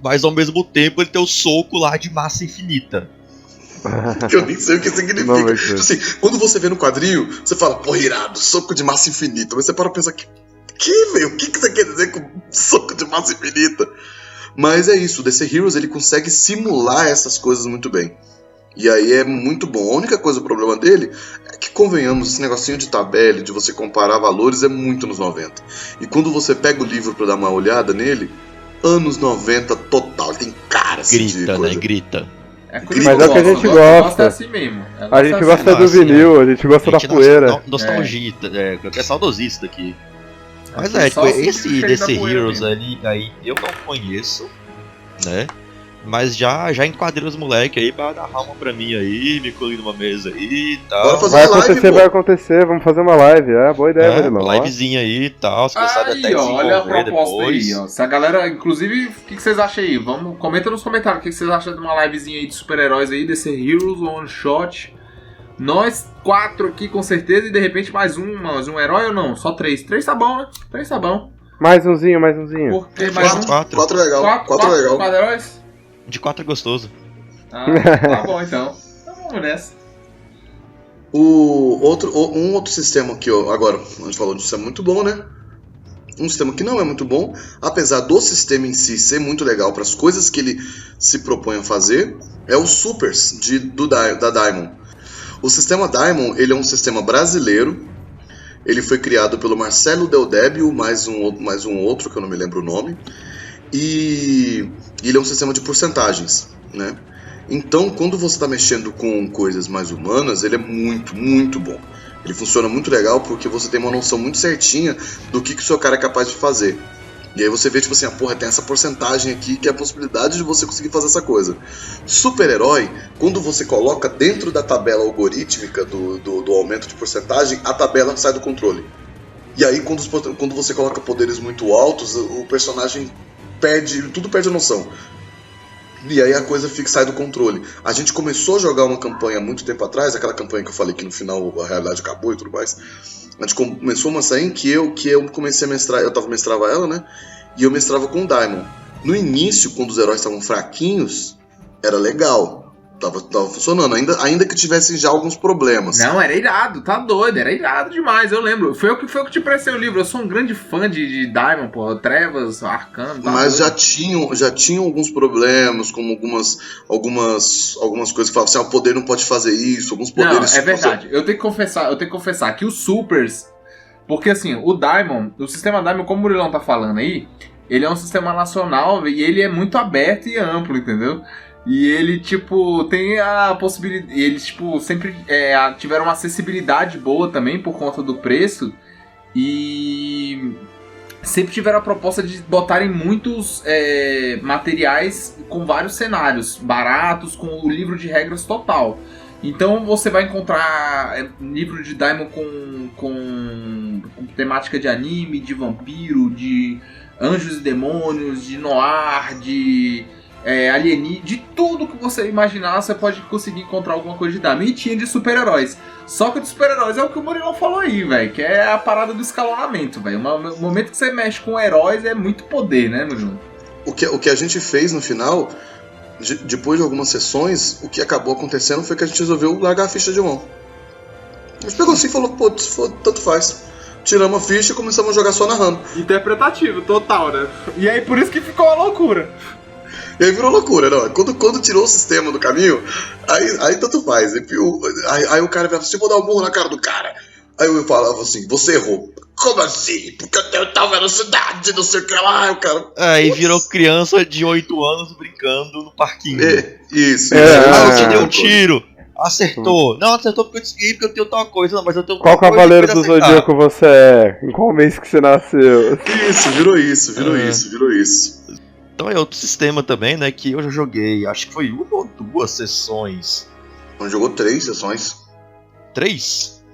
mas ao mesmo tempo ele tem o soco lá de massa infinita. Que eu nem sei o que significa. Assim, quando você vê no quadrinho, você fala, pô, irado, soco de massa infinita. Mas você para pensar, o que você quer dizer com soco de massa infinita? Mas é isso, o DC Heroes ele consegue simular essas coisas muito bem. E aí é muito bom. A única coisa, o problema dele é que, convenhamos, esse negocinho de tabela, de você comparar valores, é muito nos 90. E quando você pega o livro pra dar uma olhada nele, anos 90 total. Tem assim, de grita, né? coisa. Grita. É Mas é o que a gente gosta. É assim mesmo. A gente assim gosta do assim, vinil, a gente gosta da poeira. Nostalgita, é saudosista aqui. Mas Aqui tipo, só sentir o esse cheiro DC da poeira Heroes mesmo. aí eu não conheço, né? Mas já enquadrei os moleques aí pra dar alma pra mim aí, me colhi numa mesa aí e tal. Bora fazer Vai uma live, acontecer, pô. vai acontecer, vamos fazer uma live. Boa ideia, Marilão. Uma livezinha aí e tal, se você sabe até Aí, ó, olha a desenvolver proposta depois. aí, ó. Se a galera, inclusive, o que vocês acham aí? Comenta nos comentários o que vocês acham de uma livezinha aí de super-heróis aí, DC Heroes, One Shot. Nós 4 aqui com certeza e de repente mais um herói ou não? Só 3. 3 tá bom, né? 3 tá bom. Mais umzinho. Porque mais um? 4 é legal. 4 é legal. 4 heróis? De 4 é gostoso. Ah, tá bom então. Então vamos nessa. Um outro sistema que agora, a gente falou de um sistema muito bom, né? Um sistema que não é muito bom, apesar do sistema em si ser muito legal para as coisas que ele se propõe a fazer, é o Supers da Diamond. O sistema Diamond, ele é um sistema brasileiro. Ele foi criado pelo Marcelo Del Débio, mais um outro que eu não me lembro o nome. E ele é um sistema de porcentagens, né? Então, quando você está mexendo com coisas mais humanas, ele é muito, muito bom. Ele funciona muito legal porque você tem uma noção muito certinha do que o seu cara é capaz de fazer. E aí você vê, tipo assim, tem essa porcentagem aqui que é a possibilidade de você conseguir fazer essa coisa. Super-herói, quando você coloca dentro da tabela algorítmica do aumento de porcentagem, a tabela sai do controle. E aí, quando você coloca poderes muito altos, o personagem tudo perde a noção. E aí a coisa sai do controle. A gente começou a jogar uma campanha muito tempo atrás, aquela campanha que eu falei que no final a realidade acabou e tudo mais. A gente começou uma série que eu comecei a mestrar, mestrava ela, né? E eu mestrava com o Diamond. No início, quando os heróis estavam fraquinhos, era legal. Tava funcionando, ainda que tivessem já alguns problemas. Não, era irado, tá doido, era irado demais, eu lembro. Foi o que te prestei o livro, eu sou um grande fã de Diamond, porra, Trevas, Arcano, tá mas doido. já tinham alguns problemas, como algumas coisas que falavam assim, o poder não pode fazer isso, alguns poderes... Não, é verdade, eu tenho que confessar que os Supers, porque assim, o sistema Diamond, como o Murilão tá falando aí, ele é um sistema nacional e ele é muito aberto e amplo, entendeu? E ele, tipo, tem a possibilidade... Eles, tipo, sempre tiveram uma acessibilidade boa também por conta do preço. E sempre tiveram a proposta de botarem muitos materiais com vários cenários baratos, com o livro de regras total. Então você vai encontrar livro de Diamond com temática de anime, de vampiro, de anjos e demônios, de noir, de... de tudo que você imaginar, você pode conseguir encontrar alguma coisa de Diamond. E tinha de super-heróis. Só que o de super-heróis é o que o Murilão falou aí, velho, que é a parada do escalonamento, velho. O momento que você mexe com heróis é muito poder, né, Murilão? O que a gente fez no final, depois de algumas sessões, o que acabou acontecendo foi que a gente resolveu largar a ficha de mão. A gente pegou assim e falou, pô, tanto faz. Tiramos a ficha e começamos a jogar só narrando. Interpretativo, total, né? E aí por isso que ficou uma loucura. E aí virou loucura, não? Quando tirou o sistema do caminho, aí tanto faz. Aí o cara vai assim, vou dar um murro na cara do cara. Aí eu falava assim, você errou. Como assim? Porque eu tenho tal velocidade, não sei o que lá. Aí o cara... Aí virou criança de 8 anos brincando no parquinho. Isso. Eu te dei um tiro. Acertou. Não, acertou porque eu desviei, porque eu tenho tal coisa. Não, mas eu tenho Qual tal coisa. cavaleiro do Zodíaco você é? Em qual mês que você nasceu? Isso, virou isso. Então é outro sistema também, né, que eu já joguei, acho que foi 1 ou 2 sessões. A gente jogou 3 sessões. 3?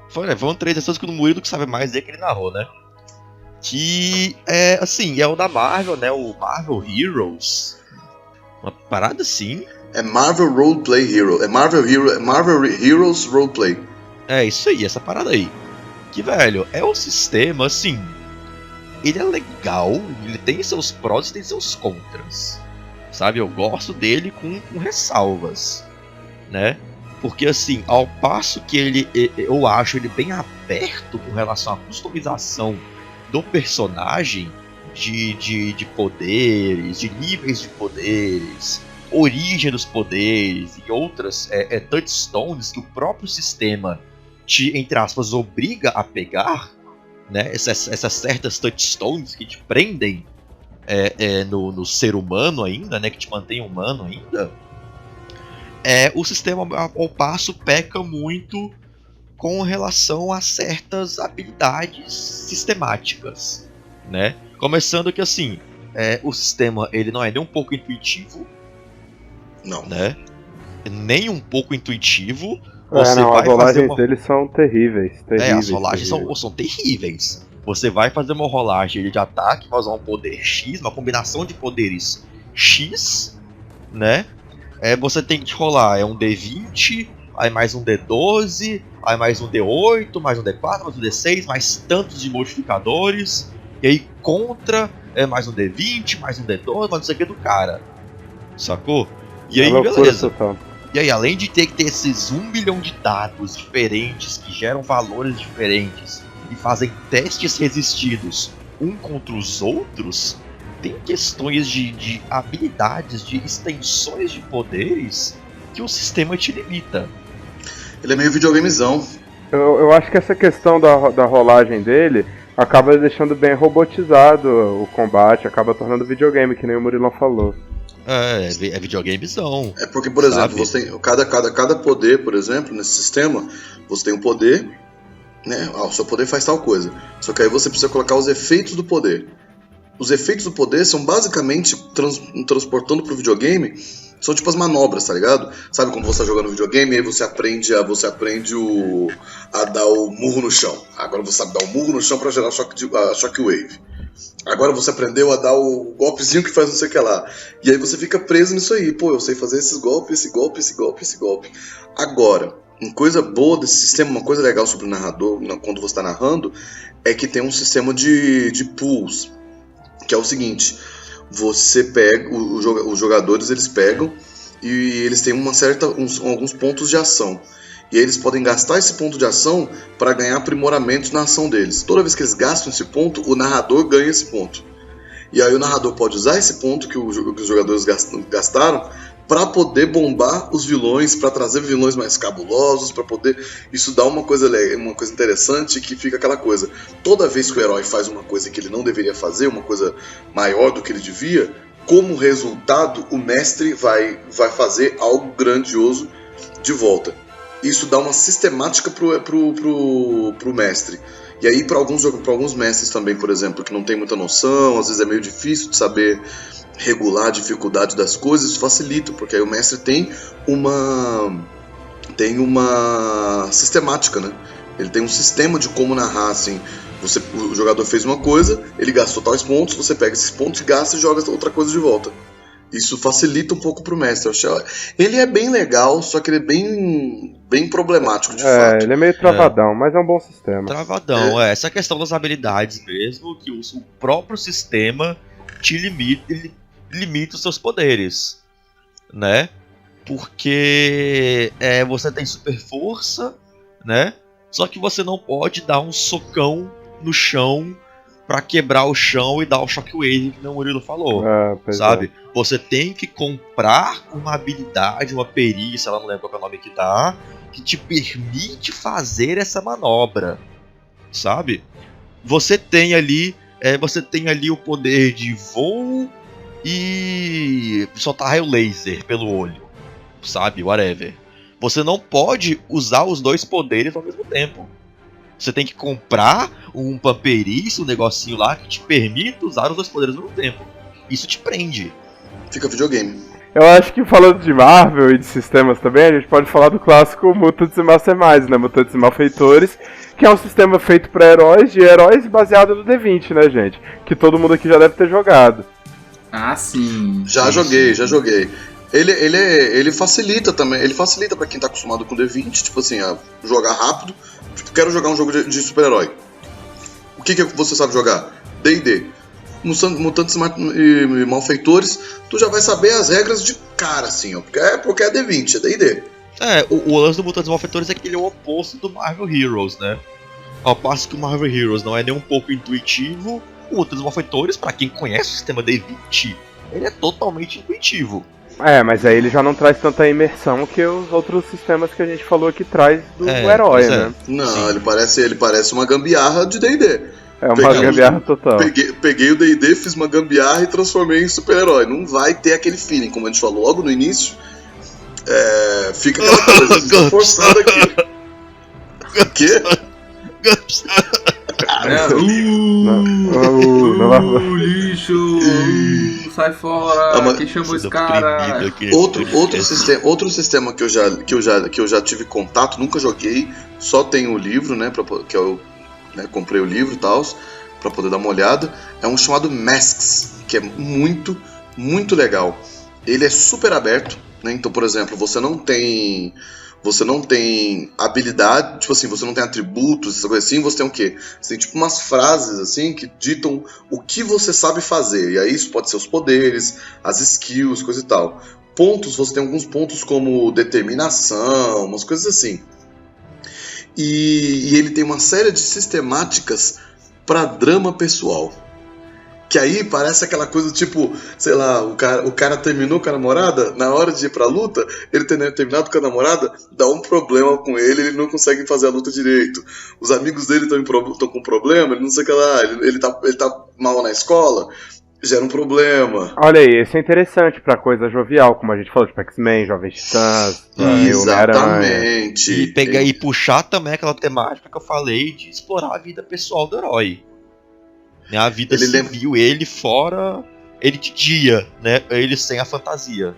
Foram 3 sessões que o Murilo que sabe mais é que ele narrou, né? Que é, assim, é o da Marvel, né, o Marvel Heroes. Uma parada assim. É Marvel Roleplay Hero. É Marvel Heroes Roleplay. É isso aí, essa parada aí. Que, velho, é um sistema, assim... Ele é legal, ele tem seus prós e tem seus contras, sabe? Eu gosto dele com ressalvas, né? Porque assim, ao passo que eu acho ele bem aberto com relação à customização do personagem, de poderes, de níveis de poderes, origem dos poderes e outras touchstones que o próprio sistema te, entre aspas, obriga a pegar, né, essas certas touchstones que te prendem no ser humano ainda, né, que te mantém humano ainda, o sistema ao passo peca muito com relação a certas habilidades sistemáticas, né? Começando que assim, o sistema ele não é nem um pouco intuitivo, Não. né? Nem um pouco intuitivo. As rolagens deles são terríveis. As rolagens são terríveis. Você vai fazer uma rolagem de ataque, vai usar um poder X, uma combinação de poderes X, né? Você tem que rolar um D20, aí mais um D12, aí mais um D8, mais um D4, mais um D6, mais tantos de modificadores, e aí contra mais um D20, mais um D12, mais não sei o que do cara. Sacou? E aí, beleza. Total. E aí, além de ter que ter esses 1 milhão de dados diferentes, que geram valores diferentes, e fazem testes resistidos um contra os outros, tem questões de habilidades, de extensões de poderes que o sistema te limita. Ele é meio videogamezão. Eu acho que essa questão da rolagem dele acaba deixando bem robotizado o combate, acaba tornando videogame, que nem o Murilão falou. É videogamezão. Porque, por exemplo, você tem cada poder, por exemplo, nesse sistema, você tem um poder, né? O seu poder faz tal coisa. Só que aí você precisa colocar os efeitos do poder. Os efeitos do poder são basicamente transportando pro videogame, são tipo as manobras, tá ligado? Sabe quando você tá jogando videogame e aí você aprende a dar o murro no chão. Agora você sabe dar o murro no chão pra gerar shockwave. Agora você aprendeu a dar o golpezinho que faz não sei o que lá. E aí você fica preso nisso aí. Pô, eu sei fazer esses golpes, esse golpe, esse golpe, esse golpe. Agora, uma coisa boa desse sistema, uma coisa legal sobre o narrador, quando você está narrando, é que tem um sistema de pools. Que é o seguinte, você pega, os jogadores eles pegam e eles têm alguns pontos de ação. E aí eles podem gastar esse ponto de ação para ganhar aprimoramentos na ação deles. Toda vez que eles gastam esse ponto, o narrador ganha esse ponto. E aí o narrador pode usar esse ponto que os jogadores gastaram para poder bombar os vilões, para trazer vilões mais cabulosos, para poder... Isso dá uma coisa interessante, que fica aquela coisa. Toda vez que o herói faz uma coisa que ele não deveria fazer, uma coisa maior do que ele devia, como resultado, o mestre vai fazer algo grandioso de volta. Isso dá uma sistemática pro mestre. E aí para alguns mestres também, por exemplo, que não tem muita noção, às vezes é meio difícil de saber regular a dificuldade das coisas, isso facilita, porque aí o mestre tem uma sistemática, né? Ele tem um sistema de como narrar, assim. O jogador fez uma coisa, ele gastou tais pontos, você pega esses pontos e gasta e joga outra coisa de volta. Isso facilita um pouco pro mestre. Ele é bem legal, só que ele é bem problemático, de fato. Ele é meio travadão, mas é um bom sistema. Travadão, essa questão das habilidades mesmo, que o próprio sistema te limita os seus poderes, né? Porque você tem super força, né? Só que você não pode dar um socão no chão pra quebrar o chão e dar o shockwave que o Murilo falou, sabe? Você tem que comprar uma habilidade, uma perícia, ela não lembro qual é o nome que dá, que te permite fazer essa manobra, sabe? Você tem ali o poder de voo e soltar raio laser pelo olho, sabe? Whatever. Você não pode usar os dois poderes ao mesmo tempo. Você tem que comprar um pamperiço, um negocinho lá que te permita usar os dois poderes ao mesmo tempo. Isso te prende. Fica videogame. Eu acho que falando de Marvel e de sistemas também, a gente pode falar do clássico Mutants e Masterminds, né? Mutantes e Malfeitores, que é um sistema feito para heróis, de heróis baseado no D20, né, gente? Que todo mundo aqui já deve ter jogado. Ah, sim. Já joguei. Ele facilita também, ele facilita pra quem tá acostumado com D20, tipo assim, a jogar rápido. Tipo, quero jogar um jogo de super-herói. O que você sabe jogar? D&D. Mutantes e Malfeitores, tu já vai saber as regras de cara, assim, ó. Porque é D20, é D&D. O lance do Mutantes e Malfeitores é que ele é o oposto do Marvel Heroes, né? Ao passo que o Marvel Heroes não é nem um pouco intuitivo, o Mutantes e Malfeitores, pra quem conhece o sistema D20, ele é totalmente intuitivo. Mas aí ele já não traz tanta imersão que os outros sistemas que a gente falou que traz do herói, né? Não, ele parece uma gambiarra de D&D. É uma gambiarra total. Peguei o D&D, fiz uma gambiarra e transformei em super-herói. Não vai ter aquele feeling, como a gente falou logo no início. Fica aquela coisa, a gente tá forçando aqui. O quê? Lixo! Sai fora! Quem chamou esse cara? Outro sistema que eu já tive contato, nunca joguei, só tenho o livro, né? Que eu comprei o livro e tal, pra poder dar uma olhada. É um chamado Masks, que é muito, muito legal. Ele é super aberto, né? Então, por exemplo, você não tem habilidade, tipo assim, você não tem atributos, essa coisa assim, você tem o quê? Você tem tipo umas frases assim que ditam o que você sabe fazer, e aí isso pode ser os poderes, as skills, coisa e tal. Pontos, você tem alguns pontos como determinação, umas coisas assim. E ele tem uma série de sistemáticas para drama pessoal. Que aí parece aquela coisa tipo, sei lá, o cara terminou com a namorada, na hora de ir pra luta, ele terminado com a namorada, dá um problema com ele não consegue fazer a luta direito. Os amigos dele estão com problema, ele não sei o que lá, ele tá mal na escola, gera um problema. Olha aí, isso é interessante pra coisa jovial, como a gente falou, tipo X-Men, Jovens Titãs, exatamente. E pegar e puxar também aquela temática que eu falei de explorar a vida pessoal do herói. A vida civil, ele fora, ele de dia, né? Ele sem a fantasia.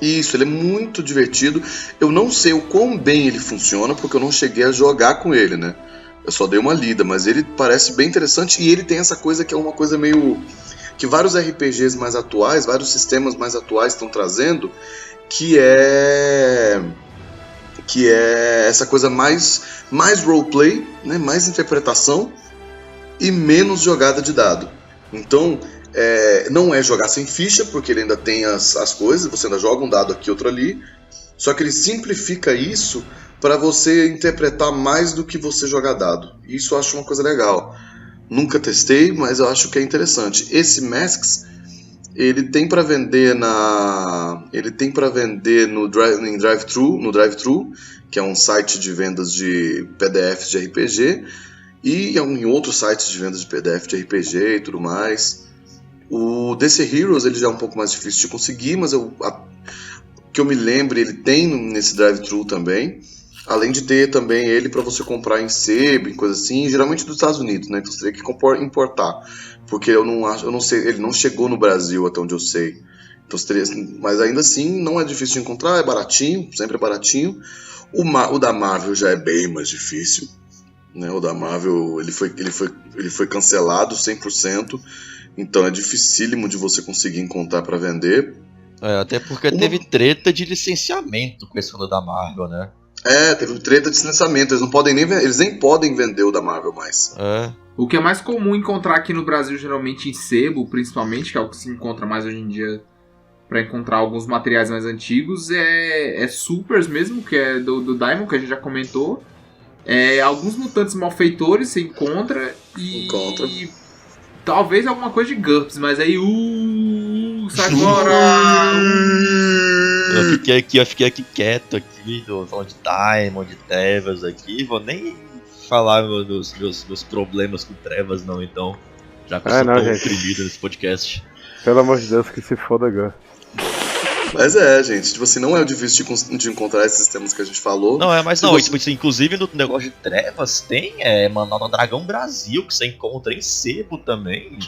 Isso, ele é muito divertido. Eu não sei o quão bem ele funciona, porque eu não cheguei a jogar com ele, né? Eu só dei uma lida, mas ele parece bem interessante e ele tem essa coisa que é uma coisa meio... que vários RPGs mais atuais, vários sistemas mais atuais estão trazendo, que é essa coisa mais roleplay, né? Mais interpretação e menos jogada de dado. Então, não é jogar sem ficha, porque ele ainda tem as coisas, você ainda joga um dado aqui, outro ali, só que ele simplifica isso para você interpretar mais do que você jogar dado. Isso eu acho uma coisa legal. Nunca testei, mas eu acho que é interessante. Esse Masks, ele tem para vender no Drive-Thru, que é um site de vendas de PDFs de RPG, e em outros sites de vendas de PDF de RPG e tudo mais. O DC Heroes ele já é um pouco mais difícil de conseguir, mas que eu me lembre, ele tem nesse Drive-Thru também. Além de ter também ele para você comprar em sebo e coisa assim, geralmente dos Estados Unidos, né? Então você teria que importar. Porque eu não sei, ele não chegou no Brasil até onde eu sei. Então mas ainda assim não é difícil de encontrar, é baratinho, sempre é baratinho. O da Marvel já é bem mais difícil. Né, o da Marvel ele foi cancelado 100%, então é dificílimo de você conseguir encontrar para vender. Até porque teve treta de licenciamento com esse fundo da Marvel, né? Teve treta de licenciamento, eles nem podem vender o da Marvel mais. O que é mais comum encontrar aqui no Brasil, geralmente em sebo, principalmente, que é o que se encontra mais hoje em dia para encontrar alguns materiais mais antigos, é Supers mesmo, que é do Diamond, que a gente já comentou. Alguns mutantes malfeitores você encontra e talvez alguma coisa de GURPS, mas aí sai fora! Eu fiquei aqui quieto aqui, falando de Diamond, de Trevas aqui, vou nem falar dos meus problemas com Trevas não, então, já que eu sou tão oprimido nesse podcast. Pelo amor de Deus, que se foda GURPS. Mas gente, tipo assim, não é difícil de encontrar esses sistemas que a gente falou. Não, mas não, tipo, inclusive no negócio de Trevas tem Manual da Dragão Brasil, que você encontra em sebo também.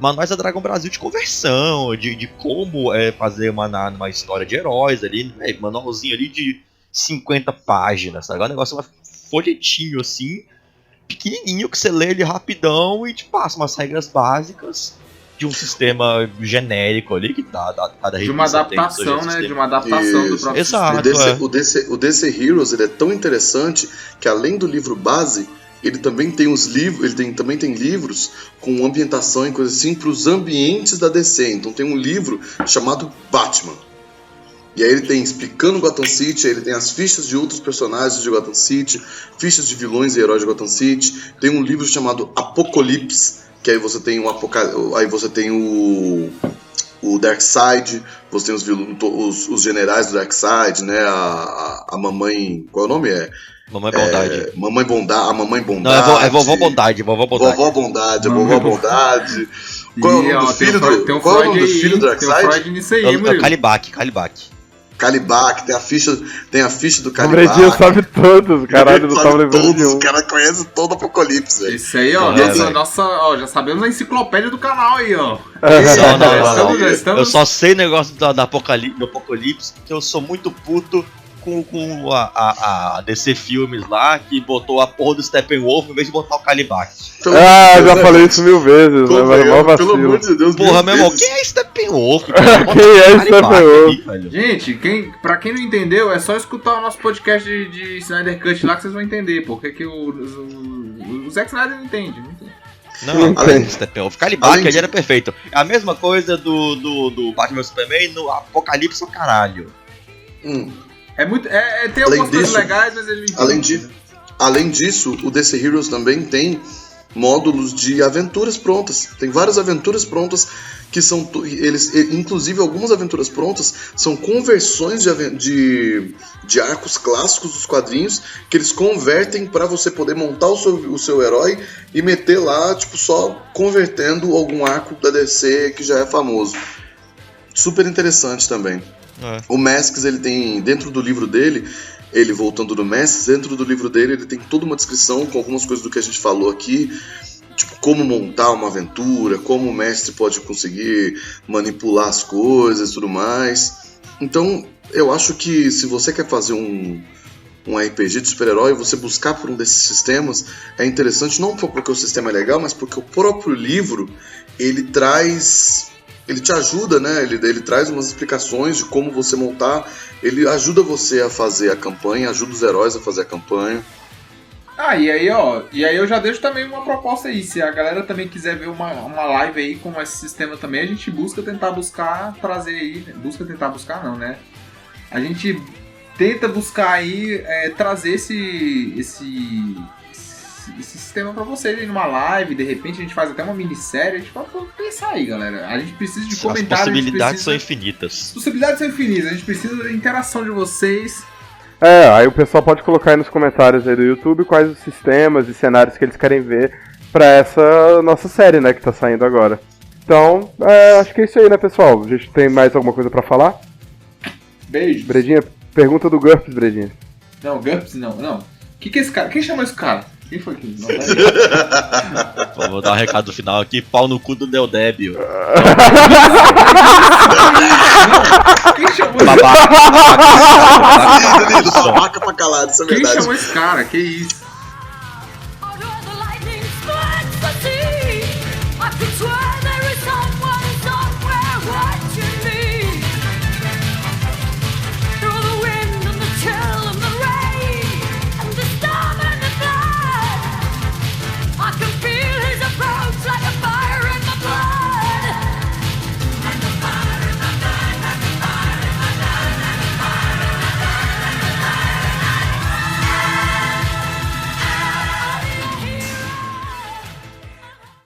Manuais da Dragão Brasil de conversão, de como fazer uma história de heróis ali, manualzinho ali de 50 páginas, sabe? É um negócio, um folhetinho assim, pequenininho, que você lê ele rapidão e te passa umas regras básicas de um sistema genérico ali que cada de uma adaptação, né? De uma adaptação do próprio sistema. O DC Heroes ele é tão interessante que além do livro base, ele também tem os livros, também tem livros com ambientação e coisas assim para os ambientes da DC. Então tem um livro chamado Batman. E aí ele tem explicando Gotham City, ele tem as fichas de outros personagens de Gotham City, fichas de vilões e heróis de Gotham City. Tem um livro chamado Apocalipse, que aí você tem o Darkseid, você tem os generais do Darkseid, né? A mamãe. Qual é o nome? Mamãe Bondade. Mamãe Bondade. A mamãe Bondade. Não, é Vovó Bondade. Vovó Bondade. Vovó Bondade. Qual é o nome do filho do? Qual é o nome do filho do Darkseid? Tem o Freud nisso aí, É o Calibac. Calibac, tem a ficha do O Calibac. Bredinho sabe todos, caralho, não tava lembrando de um. Os caras conhecem todo o Apocalipse, velho. Isso aí, ó, já sabemos a enciclopédia do canal aí, ó. Não. Eu só sei negócio do Apocalipse porque eu sou muito puto com a DC Filmes lá, que botou a porra do Steppenwolf em vez de botar o Calibac. Já falei isso 1000 vezes, né? Mas mó vacilo. Pelo amor de Deus, porra, meu irmão, quem é Steppenwolf? Quem é Steppenwolf? Gente, pra quem não entendeu, é só escutar o nosso podcast de Snyder Cut lá que vocês vão entender, porque que o Zack Snyder não entende. Não, além do Steppenwolf, Calibac ali era perfeito. É a mesma coisa do Batman vs Superman no Apocalipse, caralho. Tem algumas coisas legais, mas ele além disso, o DC Heroes também tem módulos de aventuras prontas. Tem várias aventuras prontas que são inclusive algumas aventuras prontas são conversões de arcos clássicos dos quadrinhos que eles convertem para você poder montar o seu herói e meter lá, tipo, só convertendo algum arco da DC que já é famoso. Super interessante também. O Masks, ele tem, dentro do livro dele, voltando do Masks, dentro do livro dele ele tem toda uma descrição com algumas coisas do que a gente falou aqui, tipo, como montar uma aventura, como o mestre pode conseguir manipular as coisas e tudo mais. Então, eu acho que se você quer fazer um RPG de super-herói, você buscar por um desses sistemas é interessante, não porque o sistema é legal, mas porque o próprio livro, ele te ajuda, né? Ele traz umas explicações de como você montar. Ele ajuda você a fazer a campanha, ajuda os heróis a fazer a campanha. E aí eu já deixo também uma proposta aí. Se a galera também quiser ver uma live aí com esse sistema também, a gente tentar buscar trazer aí. Tentar buscar não, né? A gente tenta buscar aí trazer esse sistema pra vocês aí numa live, de repente a gente faz até uma minissérie, a gente pode pensar aí, galera. A gente precisa de comentários. As possibilidades são infinitas. As possibilidades são infinitas, a gente precisa da interação de vocês. Aí o pessoal pode colocar aí nos comentários aí do YouTube quais os sistemas e cenários que eles querem ver pra essa nossa série, né, que tá saindo agora. Então, acho que é isso aí, né, pessoal? A gente tem mais alguma coisa pra falar? Beijos. Bredinha, pergunta do GURPS, Bredinha. Não, GURPS não. O que é esse cara? Quem chamou esse cara? Quem foi que? Vou dar um recado final aqui, pau no cu do Deodébio. Quem chamou esse cara? Babaca pra calado, isso é verdade. Quem chamou esse cara? Que isso?